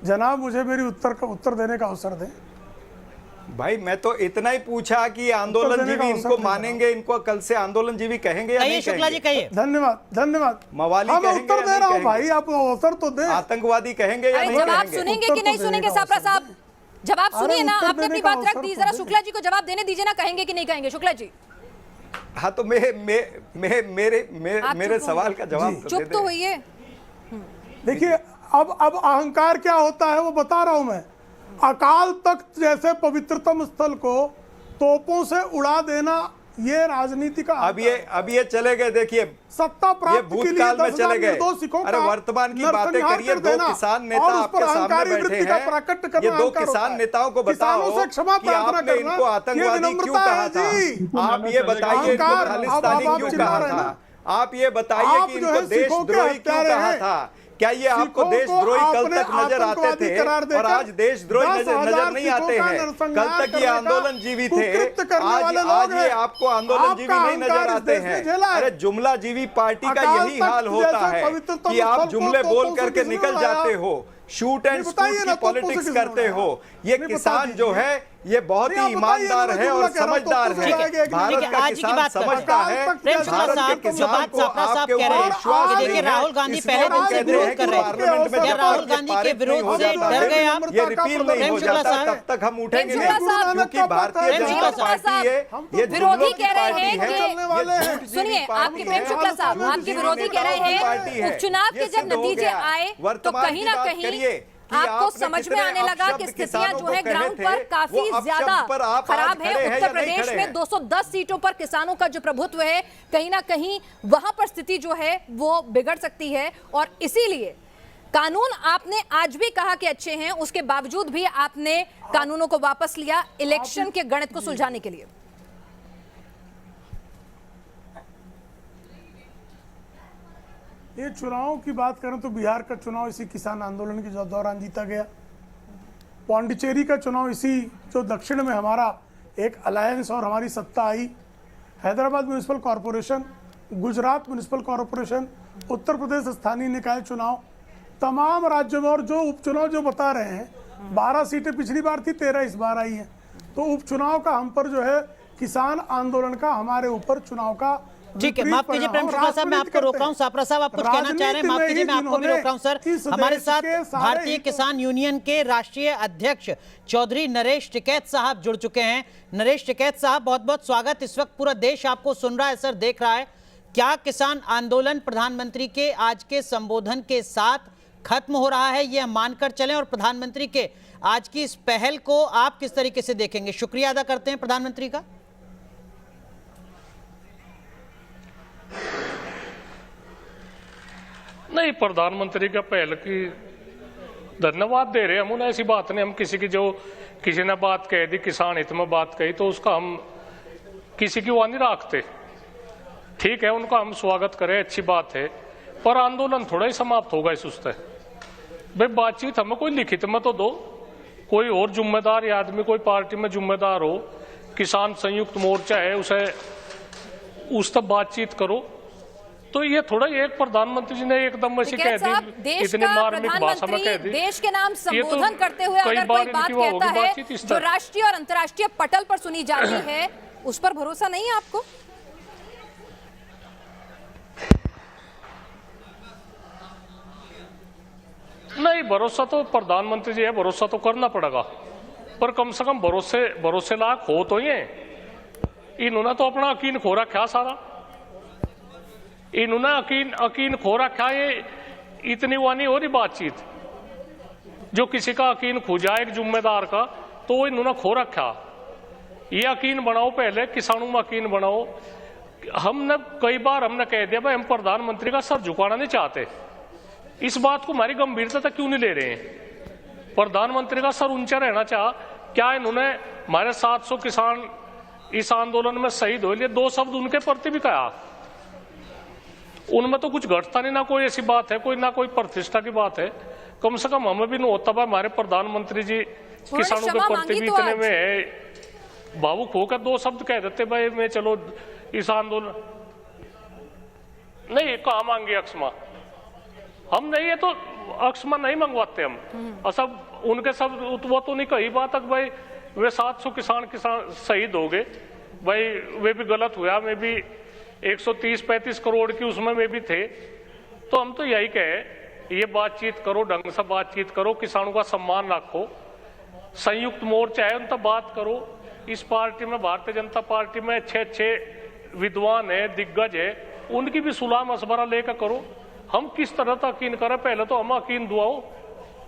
जनाब, मुझे मेरी उत्तर देने का अवसर दें। भाई, मैं तो इतना ही पूछा कि आंदोलनजीवी इनको मानेंगे, इनको कल से आंदोलनजीवी कहेंगे या नहीं शुक्ला जी कहिए। धन्यवाद। मवाली कहेंगे, उत्तर दे रहा हूं भाई, आप अवसर तो दें। आतंकवादी कहेंगे या नहीं? जवाब सुनेंगे कि नहीं सुनेंगे? सापरा साहब जवाब सुनिए ना, आपने अपनी बात रख दी, जरा शुक्ला जी को जवाब देने दीजिए ना, कहेंगे कि नहीं कहेंगे? शुक्ला जी, हाँ, तो मेरे सवाल का जवाब चुप तो हुई है। देखिए, अब अहंकार क्या होता है वो बता रहा हूं मैं। अकाल तख्त जैसे पवित्रतम स्थल को तोपों से उड़ा देना, ये राजनीति का अब ये चले गए, देखिए सत्ता प्राप्त ये भूतकाल में चले गए। अरे वर्तमान की बातें करिए। दो किसान नेता आपके सामने बैठे हैं, ये दो किसान नेताओं को बताओ कि आपने इनको आतंकवादी क्यों कहा था? आप ये बताइए इनको खालिस्तानी क्यों कहा था? आप ये बताइए कि इनको देशद्रोही क्यों कहा था? क्या ये आपको देशद्रोही कल तक नजर आते थे और आज देशद्रोही नजर नहीं आते हैं? कल तक ये आंदोलन जीवी थे, आज ये आपको आंदोलन जीवी नहीं नजर आते हैं। अरे जुमला जीवी पार्टी का यही हाल होता है कि आप जुमले बोल करके निकल जाते हो, शूट एंड स्कूट की पॉलिटिक्स करते हो। ये किसान जो है ये बहुत ही ईमानदार है और समझदार है। भारत का किसान समझता है। प्रेम शुक्ला साहब, जो बात सापरा साहब कह रहे हैं कि देखिए राहुल गांधी पहले दिन से विरोध कर रहे थे, क्या राहुल गांधी के विरोध से डर गए आप? ये रिपील नहीं हो जाता तब तक हम उठेंगे नहीं, क्योंकि भारतीय जनता पार्टी है ये विरोधी कह रहे हैं कि सुनिए आपके प्रेम शुक्ला साहब, आपके विरोधी कह रहे हैं उपचुनाव के जब नतीजे आए तो कहीं ना कहीं आपको समझ में आने लगा कि स्थितियां जो है ग्राउंड पर काफी ज्यादा खराब है। उत्तर प्रदेश में 210 सीटों पर किसानों का जो प्रभुत्व है, कहीं ना कहीं वहां पर स्थिति जो है वो बिगड़ सकती है। और इसीलिए कानून आपने आज भी कहा कि अच्छे हैं, उसके बावजूद भी आपने कानूनों को वापस लिया इलेक्शन के गणित को सुलझाने के लिए। ये चुनाव की बात करें तो बिहार का चुनाव इसी किसान आंदोलन के दौरान जीता गया। पौंडीचेरी का चुनाव इसी जो दक्षिण में हमारा एक अलायंस और हमारी सत्ता आई। Hyderabad municipal corporation, Gujarat municipal corporation, Uttar Pradesh स्थानीय निकाय चुनाव, तमाम राज्यों में। और जो उपचुनाव जो बता रहे हैं 12 सीटें पिछली बार थी, 13 इस बार आई हैं। तो उपचुनाव का हम पर जो है किसान आंदोलन का हमारे ऊपर चुनाव का ठीक है। माफ कीजिए प्रेम शुक्ला साहब, मैं आपको रोक रहा हूं। सापरा साहब आप कुछ कहना चाह रहे हैं? माफ कीजिए, मैं आपको भी रोक रहा हूं सर। हमारे साथ भारतीय किसान यूनियन के राष्ट्रीय अध्यक्ष चौधरी नरेश टिकैत साहब जुड़ चुके हैं। नरेश टिकैत साहब, बहुत बहुत स्वागत। इस वक्त पूरा देश आपको सुन रहा है सर, देख रहा है। क्या किसान आंदोलन प्रधानमंत्री के आज के संबोधन के साथ खत्म हो रहा है, ये हम मानकर चलें? और प्रधानमंत्री के आज की इस पहल को आप किस तरीके से देखेंगे? शुक्रिया अदा करते हैं प्रधानमंत्री का। नहीं, प्रधानमंत्री का पहल की धन्यवाद दे रहे हैं हम। उन्हें ऐसी बात नहीं, हम किसी की जो किसी ने बात कह दी, किसान हित में बात कही, तो उसका हम किसी की वाह नहीं रखते। ठीक है, उनका हम स्वागत करें, अच्छी बात है। पर आंदोलन थोड़ा ही समाप्त होगा इस उससे। भाई बातचीत हमें कोई लिखित में तो दो, कोई और जिम्मेदार आदमी कोई पार्टी में जिम्मेदार हो, किसान संयुक्त मोर्चा है, उस तक बातचीत करो। तो ये थोड़ा एक प्रधानमंत्री जी ने एकदम ऐसी कह दी, इतनी मार्मिक भाषा में कह दी। देश के नाम संबोधन करते हुए अगर कोई बात कहता है जो राष्ट्रीय और अंतर्राष्ट्रीय पटल पर सुनी जाती है, उस पर भरोसा नहीं है आपको? नहीं, भरोसा तो प्रधानमंत्री जी है, भरोसा तो करना पड़ेगा। पर कम से कम भरोसे लायक हो तो ये। इन्होंने तो अपना यकीन खो रखा सारा, इन्होंने यकीन खो रखा। ये इतनी वो नहीं हो रही बातचीत, जो किसी का यकीन खो जाए एक जिम्मेदार का, तो इन्होंने खो रखा। ये यकीन बनाओ, पहले किसानों में यकीन बनाओ। हमने कई बार हमने कह दिया भाई हम प्रधानमंत्री का सर झुकाना नहीं चाहते। इस बात को हमारी गंभीरता तक क्यों नहीं ले रहे हैं? प्रधानमंत्री का सर ऊंचा रहना चाह। क्या इन्होंने हमारे 700 किसान इस आंदोलन में शहीद हो लिए, 2 शब्द उनके प्रति भी कहा? उनमें तो कुछ घटता नहीं, ना कोई ऐसी बात है, कोई ना कोई प्रतिष्ठा की बात है। कम से कम हमें भी नहीं होता भाई हमारे प्रधानमंत्री जी किसानों के प्रति भी इतने में है भावुक होकर 2 शब्द कह देते भाई मैं चलो इस आंदोलन। नहीं, कहाँ मांगी अक्षमा? हम नहीं, ये तो अक्षमा नहीं मंगवाते हम। और सब उनके सब वो तो नहीं कही बात तक भाई वे 700 किसान शहीद हो गए, भाई वे भी गलत हुआ। मैं भी 130-35 करोड़ की उसमें में भी थे। तो हम तो यही कहे, ये बातचीत करो, ढंग से बातचीत करो, किसानों का सम्मान रखो, संयुक्त मोर्चा है उन तक बात करो। इस पार्टी में, भारतीय जनता पार्टी में अच्छे विद्वान है, दिग्गज है, उनकी भी सुलह मशवरा लेकर करो। हम किस तरह तक यकीन करें? पहले तो हम यकीन दुआओ।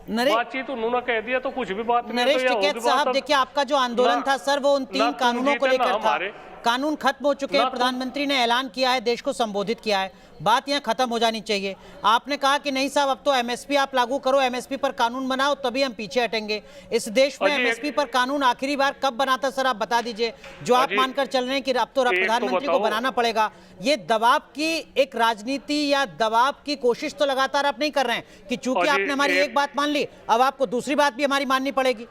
बातचीत उन्होंने कह दिया तो कुछ भी बात नहीं। नरेश टिकैत साहब, देखिए आपका जो आंदोलन था सर, वो उन 3 कानूनों को लेकर था। कानून खत्म हो चुके हैं, प्रधानमंत्री ने ऐलान किया है, देश को संबोधित किया है, बात यहाँ खत्म हो जानी चाहिए। आपने कहा कि नहीं साहब, अब तो एमएसपी आप लागू करो, एमएसपी पर कानून बनाओ, तभी हम पीछे हटेंगे। इस देश में एमएसपी पर कानून आखिरी बार कब बना था सर, आप बता दीजिए, जो आप मानकर चल रहे हैं कि अब तो प्रधानमंत्री को बनाना पड़ेगा। ये दबाव की एक राजनीति या दबाव की कोशिश तो लगातार आप नहीं कर रहे हैं कि चूंकि आपने हमारी एक बात मान ली, अब आपको दूसरी बात भी हमारी माननी पड़ेगी।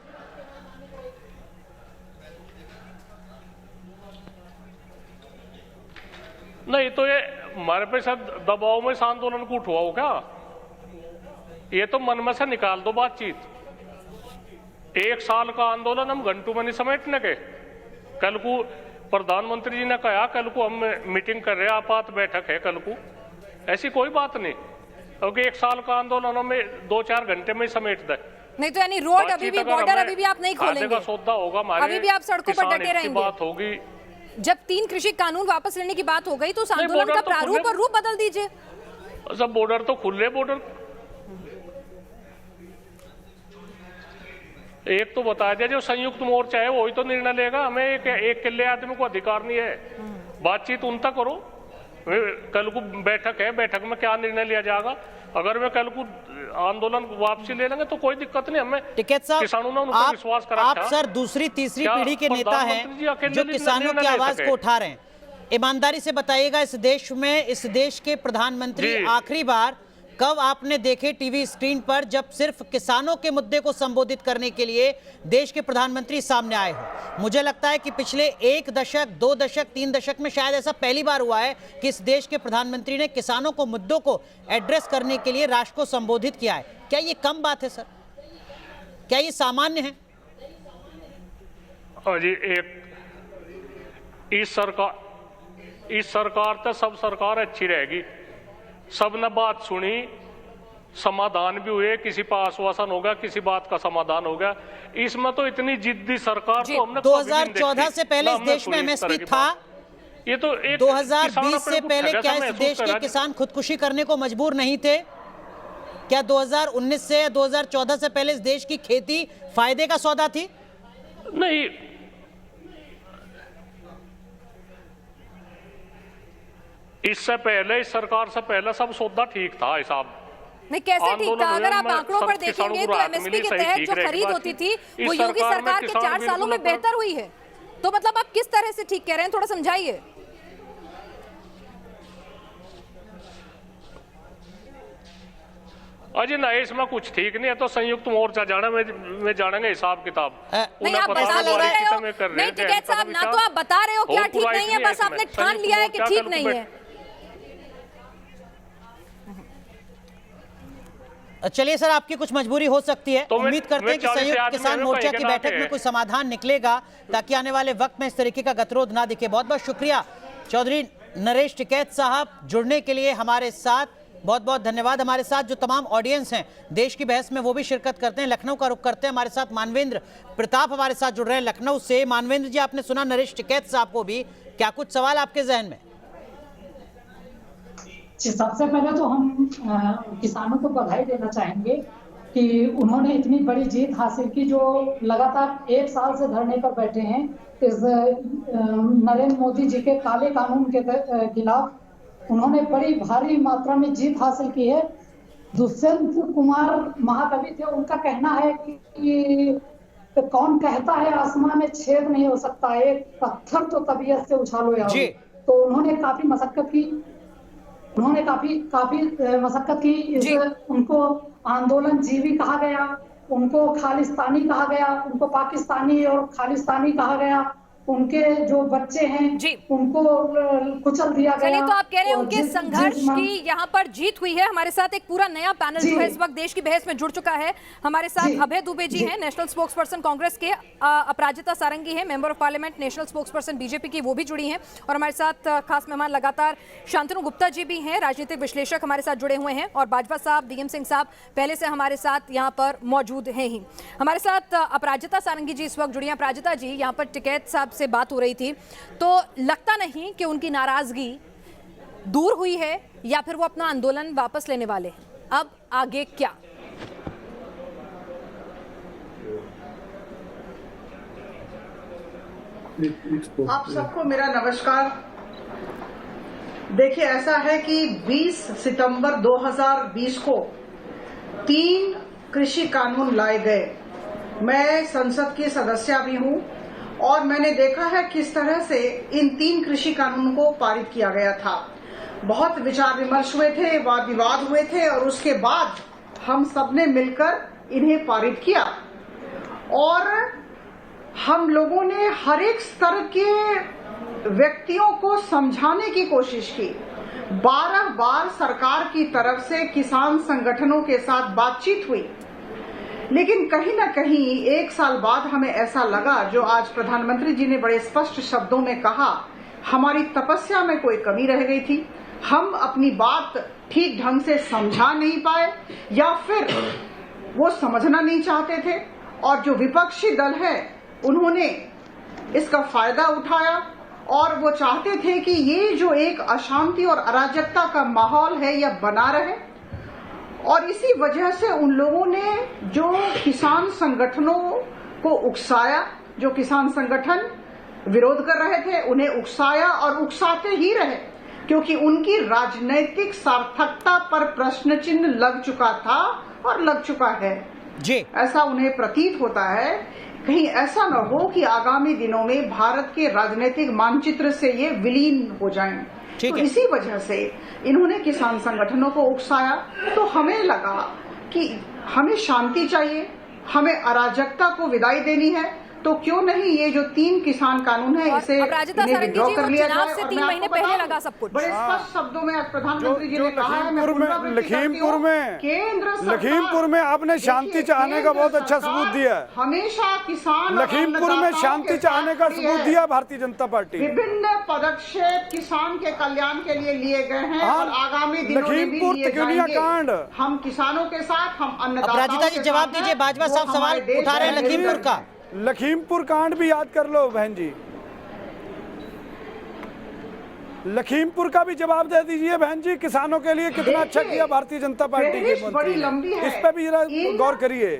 नहीं तो ये हमारे पे शायद दबाव में इस आंदोलन को उठवा हो क्या? ये तो मन में से निकाल दो बातचीत। 1 साल का आंदोलन हम घंटों में नहीं समेटने के। कल को प्रधानमंत्री जी ने कहा कल को हम मीटिंग कर रहे हैं, आपात बैठक है कल को, ऐसी कोई बात नहीं, क्योंकि 1 साल का आंदोलन हमें 2-4 घंटे में समेट दे। नहीं तो यानी रोड अभी भी, बॉर्डर अभी भी आप नहीं खोलेंगे, सौदा होगा हमारे, अभी भी आप सड़कों पर डटे रहेंगे। बात होगी जब 3 कृषि कानून वापस लेने की बात हो गई तो उस आंदोलन का प्रारूप और रूप बदल दीजिए। सब बॉर्डर तो खुले, बॉर्डर एक तो बता दिया, जो संयुक्त मोर्चा है वही तो निर्णय लेगा, हमें एक किले आदमी को अधिकार नहीं है। बातचीत उन तक करो, कल को बैठक है, बैठक में क्या निर्णय लिया जाएगा। अगर वे कल को आंदोलन वापसी ले लेंगे तो कोई दिक्कत नहीं, हमें टिकैत साहब, किसानों ने उन पर विश्वास करा। आप सर दूसरी तीसरी पीढ़ी के नेता हैं जो किसानों की आवाज को उठा रहे हैं, ईमानदारी से बताइएगा, इस देश में, इस देश के प्रधानमंत्री आखिरी बार कब आपने देखे टीवी स्क्रीन पर जब सिर्फ किसानों के मुद्दे को संबोधित करने के लिए देश के प्रधानमंत्री सामने आए हो? मुझे लगता है कि पिछले 1 दशक, 2 दशक, 3 दशक में शायद ऐसा पहली बार हुआ है कि इस देश के प्रधानमंत्री ने किसानों को, मुद्दों को एड्रेस करने के लिए राष्ट्र को संबोधित किया है। क्या ये कम बात है सर? क्या ये सामान्य है? जी, इस सरकार तो सब सरकार अच्छी रहेगी, सबने बात सुनी, समाधान भी हुए, किसी पर आश्वासन होगा, किसी बात का समाधान होगा। इसमें तो इतनी जिद्दी सरकार तो हमने 2014 से पहले इस देश में एमएसपी था। ये तो 2020 से पहले क्या इस देश के किसान खुदकुशी करने को मजबूर नहीं थे? क्या 2019 से या 2014 से पहले इस देश की खेती फायदे का सौदा थी? नहीं, इससे पहले, इस सरकार से पहले सब सौदा ठीक था हिसाब। नहीं, कैसे ठीक था? अगर आप आंकड़ों पर देखेंगे तो एमएसपी के तहत जो खरीद होती थी वो योगी सरकार के 4 सालों में बेहतर हुई है। तो मतलब आप किस तरह से ठीक कह रहे हैं, थोड़ा समझाइए। अजी नहीं, इसमें कुछ ठीक नहीं है, तो संयुक्त मोर्चा में जानेंगे हिसाब किताब। नहीं, आप बता ले रहे हो, नहीं टिकैत साहब, ना तो आप बता रहे हो क्या ठीक नहीं है, बस आपने ठान लिया है कि ठीक नहीं है। चलिए सर, आपकी कुछ मजबूरी हो सकती है, उम्मीद करते हैं कि संयुक्त किसान मोर्चा की बैठक में कोई समाधान निकलेगा ताकि आने वाले वक्त में इस तरीके का गतिरोध ना दिखे। बहुत बहुत शुक्रिया चौधरी नरेश टिकैत साहब जुड़ने के लिए हमारे साथ, बहुत बहुत धन्यवाद। हमारे साथ जो तमाम ऑडियंस हैं देश की बहस में वो भी शिरकत करते हैं, लखनऊ का रुख करते हैं। हमारे साथ मानवेंद्र प्रताप हमारे साथ जुड़ रहे हैं लखनऊ से। मानवेंद्र जी, आपने सुना नरेश टिकैत साहब को भी, क्या कुछ सवाल आपके जहन में? सबसे पहले तो हम किसानों को बधाई देना चाहेंगे कि उन्होंने इतनी बड़ी जीत हासिल की, जो लगातार 1 साल से धरने पर बैठे हैं इस नरेंद्र मोदी जी के काले कानून के खिलाफ। उन्होंने बड़ी भारी मात्रा में जीत हासिल की है। दुष्यंत कुमार महाकवि थे, उनका कहना है कि कौन कहता है आसमान में छेद नहीं हो सकता, एक पत्थर तो तबीयत से उछालो यार। तो उन्होंने काफी मशक्कत की, मशक्कत की। उनको आंदोलन जीवी कहा गया, उनको खालिस्तानी कहा गया, उनको पाकिस्तानी और खालिस्तानी कहा गया। उनके जो बच्चे हैं उनको कुचल दिया गया। चलिए, तो आप कह रहे हैं उनके संघर्ष की यहाँ पर जीत हुई है। हमारे साथ एक पूरा नया पैनल जो है इस वक्त देश की बहस में जुड़ चुका है। हमारे साथ अभय दुबे जी हैं, नेशनल स्पोक्स पर्सन कांग्रेस के, अपराजिता सारंगी है, member of parliament national spokes person BJP की, वो भी जुड़ी हैं। और हमारे साथ खास मेहमान लगातार शांतनु गुप्ता जी भी हैं, राजनीतिक विश्लेषक हमारे साथ जुड़े हुए हैं। और बाजवा साहब, डीएम सिंह साहब पहले से हमारे साथ यहाँ पर मौजूद हैं ही। हमारे साथ अपराजिता सारंगी जी इस वक्त जुड़ी हैं। अपराजिता जी, यहाँ पर टिकैत साहब से बात हो रही थी, तो लगता नहीं कि उनकी नाराजगी दूर हुई है या फिर वो अपना आंदोलन वापस लेने वाले हैं? अब आगे क्या? आप सबको मेरा नमस्कार। देखिए, ऐसा है कि 20 सितंबर 2020 को 3 कृषि कानून लाए गए। मैं संसद की सदस्य भी हूं और मैंने देखा है किस तरह से इन 3 कृषि कानूनों को पारित किया गया था। बहुत विचार विमर्श हुए थे, वाद विवाद हुए थे और उसके बाद हम सबने मिलकर इन्हें पारित किया और हम लोगों ने हर एक स्तर के व्यक्तियों को समझाने की कोशिश की। 12 बार सरकार की तरफ से किसान संगठनों के साथ बातचीत हुई, लेकिन कहीं न कहीं 1 साल बाद हमें ऐसा लगा, जो आज प्रधानमंत्री जी ने बड़े स्पष्ट शब्दों में कहा, हमारी तपस्या में कोई कमी रह गई थी। हम अपनी बात ठीक ढंग से समझा नहीं पाए या फिर वो समझना नहीं चाहते थे और जो विपक्षी दल है उन्होंने इसका फायदा उठाया और वो चाहते थे कि ये जो एक अशांति और अराजकता का माहौल है यह बना रहे और इसी वजह से उन लोगों ने जो किसान संगठनों को उकसाया, जो किसान संगठन विरोध कर रहे थे उन्हें उकसाया और उकसाते ही रहे, क्योंकि उनकी राजनैतिक सार्थकता पर प्रश्न चिन्ह लग चुका था और लग चुका है। जी, ऐसा उन्हें प्रतीत होता है, कहीं ऐसा न हो कि आगामी दिनों में भारत के राजनीतिक मानचित्र से ये विलीन हो जाएं। तो इसी वजह से इन्होंने किसान संगठनों को उकसाया। तो हमें लगा कि हमें शांति चाहिए, हमें अराजकता को विदाई देनी है, तो क्यों नहीं ये जो 3 किसान कानून है इसे विड्रॉ कर लिया जाए। से 3 महीने पहले लगा सब कुछ। बड़े स्पष्ट शब्दों में आज प्रधानमंत्री जी ने कहा है, लखीमपुर में आपने शांति चाहने का बहुत अच्छा सबूत दिया है। हमेशा किसान लखीमपुर में शांति चाहने का सबूत दिया भारतीय जनता पार्टी। विभिन्न पदक्षेप किसान के कल्याण के लिए लिए गए हैं और आगामी दिनों में भी लिए जाएंगे। हम किसानों के साथ, हम अन्नदाताओं के साथ। जवाब दीजिए, बाजवा साहब सवाल उठा रहे हैं लखीमपुर का। लखीमपुर कांड भी याद कर लो बहन जी, लखीमपुर का भी जवाब दे दीजिए बहन जी। किसानों के लिए कितना अच्छा किया भारतीय जनता पार्टी के मंत्री ने, इस पे भी गौर करिए।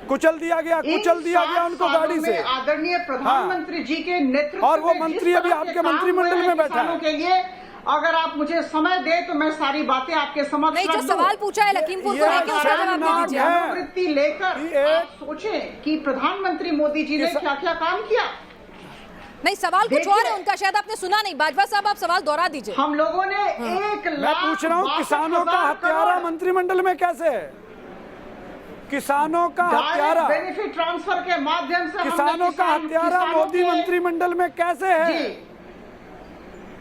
कुचल दिया गया उनको गाड़ी से। आदरणीय प्रधानमंत्री जी के नेतृत्व और वो मंत्री अभी आपके मंत्रिमंडल में बैठा है। के लिए अगर आप मुझे समय दे तो मैं सारी बातें आपके समक्ष नहीं, जो सवाल पूछा है लखीमपुर को लेकर उसका जवाब दे दीजिए। मनोवृत्ति लेकर आप सोचें कि प्रधानमंत्री मोदी जी ने क्या क्या काम किया। नहीं, सवाल कुछ और है उनका, शायद आपने सुना नहीं। बाजवा साहब, आप सवाल दोहरा दीजिए। हम लोगों ने 1 लाख, मैं पूछ रहा हूँ, किसानों का हत्यारा मंत्रिमंडल में कैसे है? किसानों का हत्यारा बेनिफिट ट्रांसफर के माध्यम से किसानों का हत्यारा मोदी मंत्रिमंडल में कैसे है?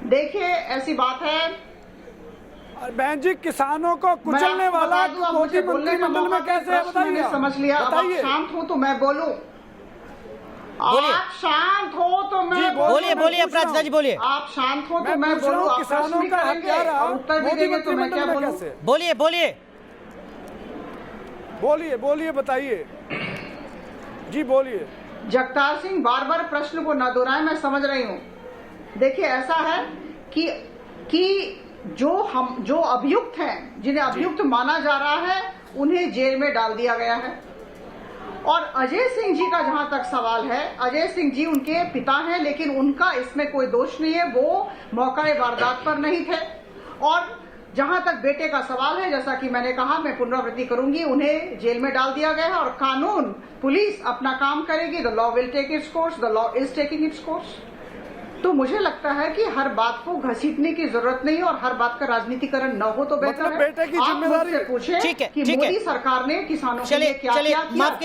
देखिए, ऐसी बात है बहन जी, किसानों को कुचलने वाला मोदी मंत्रिमंडल में कैसे है बताइए। समझ लिया। अब आप शांत हो तो मैं बोलूं। आप शांत हो तो मैं बोलिए अपराजिता जी बोलिए। आप शांत हो तो मैं बोलूं। किसानों का हत्यारा उत्तर भी देंगे तो मैं क्या बोलूं। बोलिए बताइए जी, बोलिए। जगतार सिंह, बार बार प्रश्न को न दोहराएं, मैं समझ रही हूँ। देखिए, ऐसा है कि जो अभियुक्त हैं, जिन्हें अभियुक्त माना जा रहा है, उन्हें जेल में डाल दिया गया है। और अजय सिंह जी का जहां तक सवाल है, अजय सिंह जी उनके पिता हैं, लेकिन उनका इसमें कोई दोष नहीं है, वो मौका वारदात पर नहीं थे। और जहां तक बेटे का सवाल है, जैसा कि मैंने कहा, मैं पुनरावृत्ति करूंगी, उन्हें जेल में डाल दिया गया है और कानून, पुलिस अपना काम करेगी। The law will take its course, the law is taking its course. तो मुझे लगता है कि हर बात को घसीटने की जरूरत नहीं और हर बात का राजनीतिकरण न हो तो बेहतर है। बेटे की जिम्मेदारी पूछे कि मोदी सरकार ने किसानों के लिए क्या किया। माफ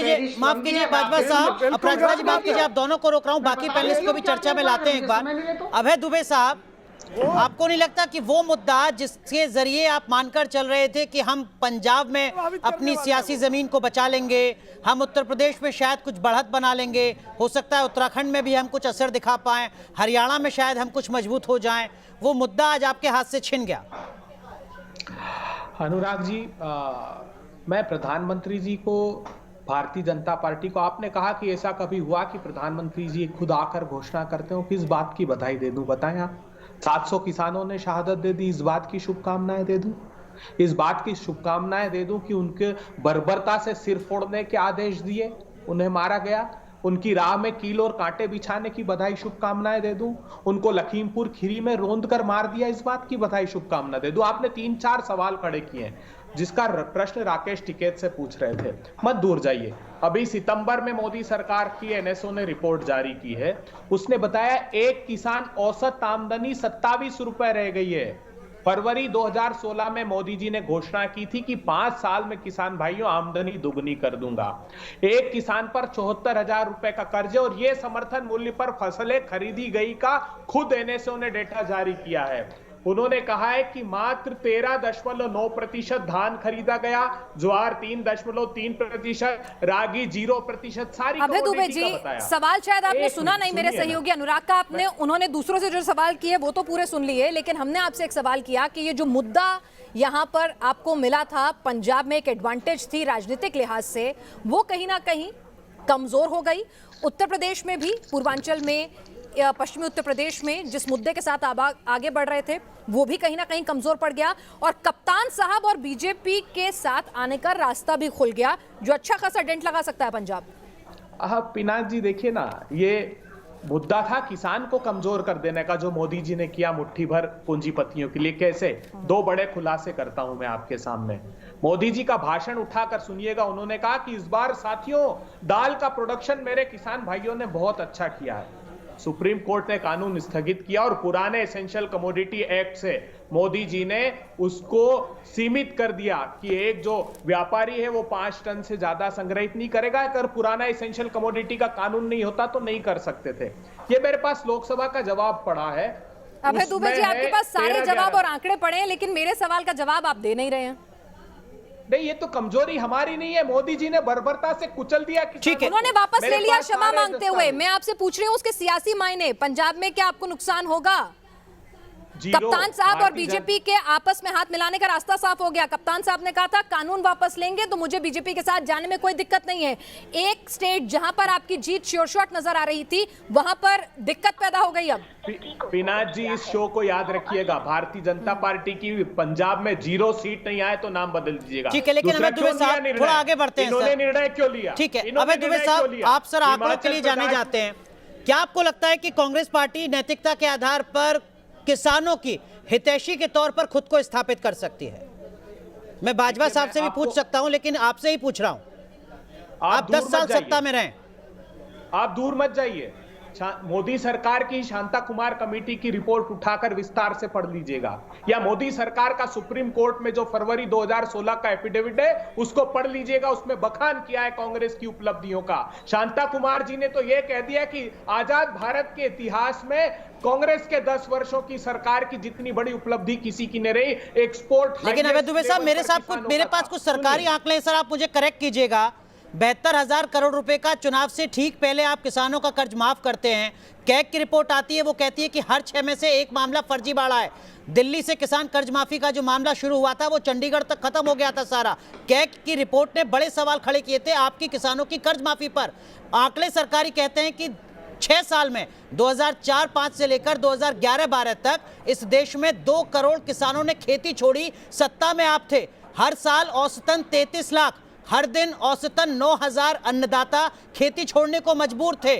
कीजिए बाजवा साहब, अपराजिता जी माफ कीजिए, आप दोनों को रोक रहा हूँ, बाकी पैनलिस्ट को भी चर्चा में लाते हैं एक बार। अभय दुबे साहब, आपको नहीं लगता कि वो मुद्दा जिसके जरिए आप मानकर चल रहे थे कि हम पंजाब में अपनी सियासी जमीन को बचा लेंगे, हम उत्तर प्रदेश में शायद कुछ बढ़त बना लेंगे, हो सकता है उत्तराखंड में भी हम कुछ असर दिखा पाएं, हरियाणा में शायद हम कुछ मजबूत हो जाएं, वो मुद्दा आज आपके हाथ से छिन गया? अनुराग जी, मैं प्रधानमंत्री जी को, भारतीय जनता पार्टी को, आपने कहा कि ऐसा कभी हुआ कि प्रधानमंत्री जी खुद आकर घोषणा करते हो, किस बात की बधाई दे दूं बताएं आप? 700 किसानों ने शहादत दे दी, इस बात की शुभकामनाएं दे दूं? इस बात की शुभकामनाएं दे दूं कि उनके बर्बरता से सिर फोड़ने के आदेश दिए, उन्हें मारा गया, उनकी राह में कील और कांटे बिछाने की बधाई शुभकामनाएं दे दूं, उनको लखीमपुर खीरी में रोंद कर मार दिया इस बात की बधाई शुभकामना दे दूं। आपने 3-4 सवाल खड़े किए हैं, जिसका प्रश्न राकेश टिकैत से पूछ रहे थे। मत दूर जाइए। अभी सितंबर में मोदी सरकार की एनएसओ ने रिपोर्ट जारी की है, उसने बताया एक किसान औसत आमदनी 27 रुपए रह गई है। फरवरी 2016 में मोदी जी ने घोषणा की थी कि 5 साल में किसान भाइयों आमदनी दुगनी कर दूंगा। एक किसान पर 74,000 रुपए का कर्ज है और यह समर्थन मूल्य पर फसलें खरीदी गई का खुद एनएसओ ने डेटा जारी किया है। उन्होंने कहा है कि मात्र 13.9% धान खरीदा गया, ज्वार 3.3%, रागी 0%, सारी अभय दुबे जी, सवाल शायद आपने सुना नहीं मेरे सहयोगी अनुराग का। आपने उन्होंने दूसरों से जो सवाल किए वो तो पूरे सुन लिए, लेकिन हमने आपसे एक सवाल किया कि ये जो मुद्दा यहाँ पर आपको मिला था, पंजाब में एक एडवांटेज थी राजनीतिक लिहाज से, वो कहीं ना कहीं कमजोर हो गई। उत्तर प्रदेश में भी, पूर्वांचल में, पश्चिमी उत्तर प्रदेश में जिस मुद्दे के साथ आगे बढ़ रहे थे वो भी कहीं ना कहीं कमजोर पड़ गया, और कप्तान साहब और बीजेपी के साथ आने का रास्ता भी खुल गया, जो अच्छा खासा डेंट लगा सकता है पंजाब। पिनाक जी देखिए ना, ये मुद्दा था किसान को कमजोर कर देने का, जो मोदी जी ने किया मुट्ठी भर पूंजीपतियों के लिए। कैसे? 2 बड़े खुलासे करता हूं मैं आपके सामने। मोदी जी का भाषण उठाकर सुनिएगा। उन्होंने कहा कि इस बार साथियों दाल का प्रोडक्शन मेरे किसान भाइयों ने बहुत अच्छा किया है। सुप्रीम कोर्ट ने कानून स्थगित किया और पुराने एसेंशियल कमोडिटी एक्ट से मोदी जी ने उसको सीमित कर दिया कि एक जो व्यापारी है वो 5 टन से ज्यादा संग्रहित नहीं करेगा। अगर पुराना एसेंशियल कमोडिटी का कानून नहीं होता तो नहीं कर सकते थे। ये मेरे पास लोकसभा का जवाब पड़ा है। अभय दुबे जी, आपके पास सारे जवाब और आंकड़े पड़े हैं, लेकिन मेरे सवाल का जवाब आप दे नहीं रहे हैं। नहीं, ये तो कमजोरी हमारी नहीं है, मोदी जी ने बर्बरता से कुचल दिया। ठीक है, उन्होंने वापस ले लिया क्षमा मांगते हुए। मैं आपसे पूछ रही हूँ उसके सियासी मायने, पंजाब में क्या आपको नुकसान होगा? कप्तान साहब और बीजेपी के आपस में हाथ मिलाने का रास्ता साफ हो गया। कप्तान साहब ने कहा था कानून वापस लेंगे तो मुझे बीजेपी के साथ जाने में कोई दिक्कत नहीं है। एक स्टेट जहां पर आपकी जीत श्योर शॉट नजर आ रही थी, वहां पर दिक्कत पैदा हो गई। अब पिनाक जी, इस शो को याद रखिएगा, भारतीय जनता पार्टी की पंजाब में 0 सीट नहीं आए तो नाम बदल दीजिएगा। ठीक है, लेकिन अभय दुबे साहब थोड़ा आगे बढ़ते हैं। इन्होंने निर्णय क्यों लिया? ठीक है, अभय दुबे साहब, आप सर आंकड़ों के लिए जाने जाते हैं। क्या आपको लगता है कि कांग्रेस पार्टी नैतिकता के आधार पर किसानों की हितैषी के तौर पर खुद को स्थापित कर सकती है? मैं बाजवा साहब से भी पूछ सकता हूं, लेकिन आपसे ही पूछ रहा हूं। आप 10 साल सत्ता में रहे, आप दूर मत जाइए। मोदी सरकार की शांता कुमार कमेटी की रिपोर्ट उठाकर विस्तार से पढ़ लीजिएगा, या मोदी सरकार का सुप्रीम कोर्ट में जो फरवरी 2016 का एफिडेविट है उसको पढ़ लीजिएगा। उसमें बखान किया है कांग्रेस की उपलब्धियों का। शांता कुमार जी ने तो यह कह दिया कि आजाद भारत के इतिहास में कांग्रेस के 10 वर्षों की सरकार की जितनी बड़ी उपलब्धि किसी की नहीं रही। एक्सपोर्ट। लेकिन अभय दुबे साहब, मेरे पास कुछ सरकारी आंकड़े, सर आप मुझे करेक्ट कीजिएगा। 72,000 करोड़ रुपए का चुनाव से ठीक पहले आप किसानों का कर्ज माफ करते हैं। कैग की रिपोर्ट आती है, वो कहती है कि हर 6 में से 1 मामला फर्जीवाड़ा है। दिल्ली से किसान कर्ज माफी का जो मामला शुरू हुआ था वो चंडीगढ़ तक खत्म हो गया था सारा। कैग की रिपोर्ट ने बड़े सवाल खड़े किए थे आपकी किसानों की कर्ज माफी पर। आंकड़े सरकारी कहते हैं कि 6 साल में 2004-05 से लेकर 2011-12 तक इस देश में 2 करोड़ किसानों ने खेती छोड़ी। सत्ता में आप थे। हर साल औसतन 33 लाख, हर दिन औसतन 9,000 अन्नदाता खेती छोड़ने को मजबूर थे।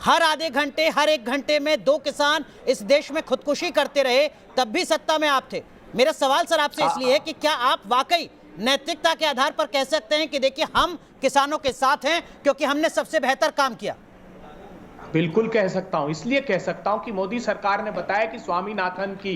हर आधे घंटे, हर 1 घंटे में 2 किसान इस देश में खुदकुशी करते रहे, तब भी सत्ता में आप थे। मेरा सवाल सर आपसे इसलिए है कि क्या आप वाकई नैतिकता के आधार पर कह सकते हैं कि देखिए हम किसानों के साथ हैं क्योंकि हमने सबसे बेहतर काम किया? बिल्कुल कह सकता हूं। इसलिए कह सकता हूं कि मोदी सरकार ने बताया कि स्वामीनाथन की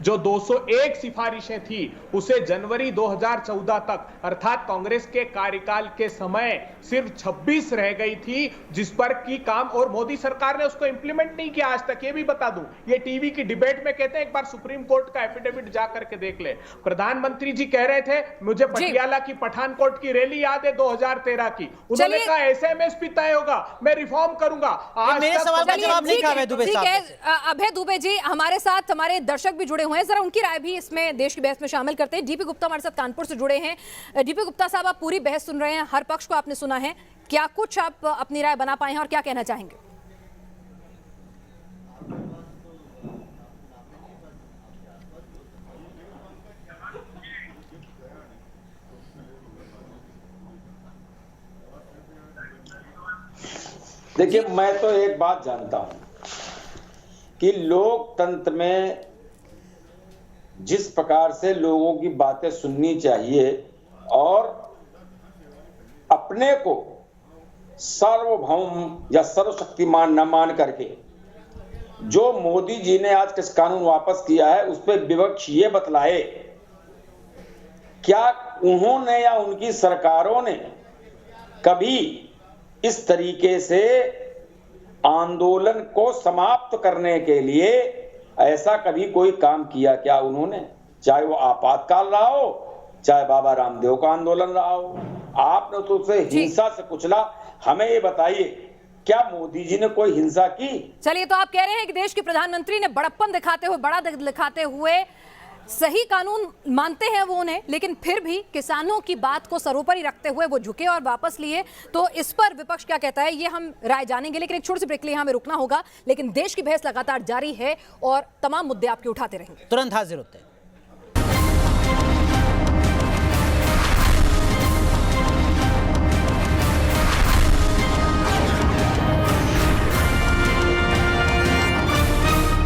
जो 201 सिफारिशें थी उसे जनवरी 2014 तक, अर्थात कांग्रेस के कार्यकाल के समय सिर्फ 26 रह गई थी, जिस पर की काम और मोदी सरकार ने उसको इंप्लीमेंट नहीं किया आज तक। ये भी बता दूं, ये टीवी की डिबेट में कहते हैं, एक बार सुप्रीम कोर्ट का एफिडेविट जा करके देख ले। प्रधानमंत्री जी कह रहे थे मुझे पटियाला की पठानकोट की रैली याद है 2013 की। उन्होंने कहा एसएमएस भी तय होगा, मैं रिफॉर्म करूंगा। मेरे सवाल का जवाब नहीं कहा अभय दुबे साहब। अभय दुबे जी, हमारे साथ हमारे दर्शक भी जुड़े हुए हैं, जरा उनकी राय भी इसमें देश की बहस में शामिल करते हैं। डीपी गुप्ता हमारे साथ कानपुर से जुड़े हैं। डीपी गुप्ता साहब, आप पूरी बहस सुन रहे हैं, हर पक्ष को आपने सुना है, क्या कुछ आप अपनी राय बना पाए हैं और क्या कहना चाहेंगे? देखिए, मैं तो एक बात जानता हूं कि लोकतंत्र में जिस प्रकार से लोगों की बातें सुननी चाहिए और अपने को सार्वभौम या सर्वशक्तिमान न मान करके जो मोदी जी ने आज कृषि कानून वापस किया है उस पर विपक्ष ये बतलाए, क्या उन्होंने या उनकी सरकारों ने कभी इस तरीके से आंदोलन को समाप्त करने के लिए ऐसा कभी कोई काम किया क्या उन्होंने? चाहे वो आपातकाल रहा हो, चाहे बाबा रामदेव का आंदोलन रहा हो। आपने तो उसे हिंसा से कुचला। हमें ये बताइए, क्या मोदी जी ने कोई हिंसा की? चलिए, तो आप कह रहे हैं कि देश के प्रधानमंत्री ने बड़प्पन दिखाते हुए, बड़ा दिखाते हुए सही कानून मानते हैं वो उन्हें, लेकिन फिर भी किसानों की बात को सर्वोपरि रखते हुए वो झुके और वापस लिए। तो इस पर विपक्ष क्या कहता है ये हम राय जानेंगे, लेकिन एक छोटी सी ब्रेक के लिए हमें रुकना होगा। लेकिन देश की बहस लगातार जारी है और तमाम मुद्दे आपके उठाते रहेंगे। तुरंत हाजिर होते हैं।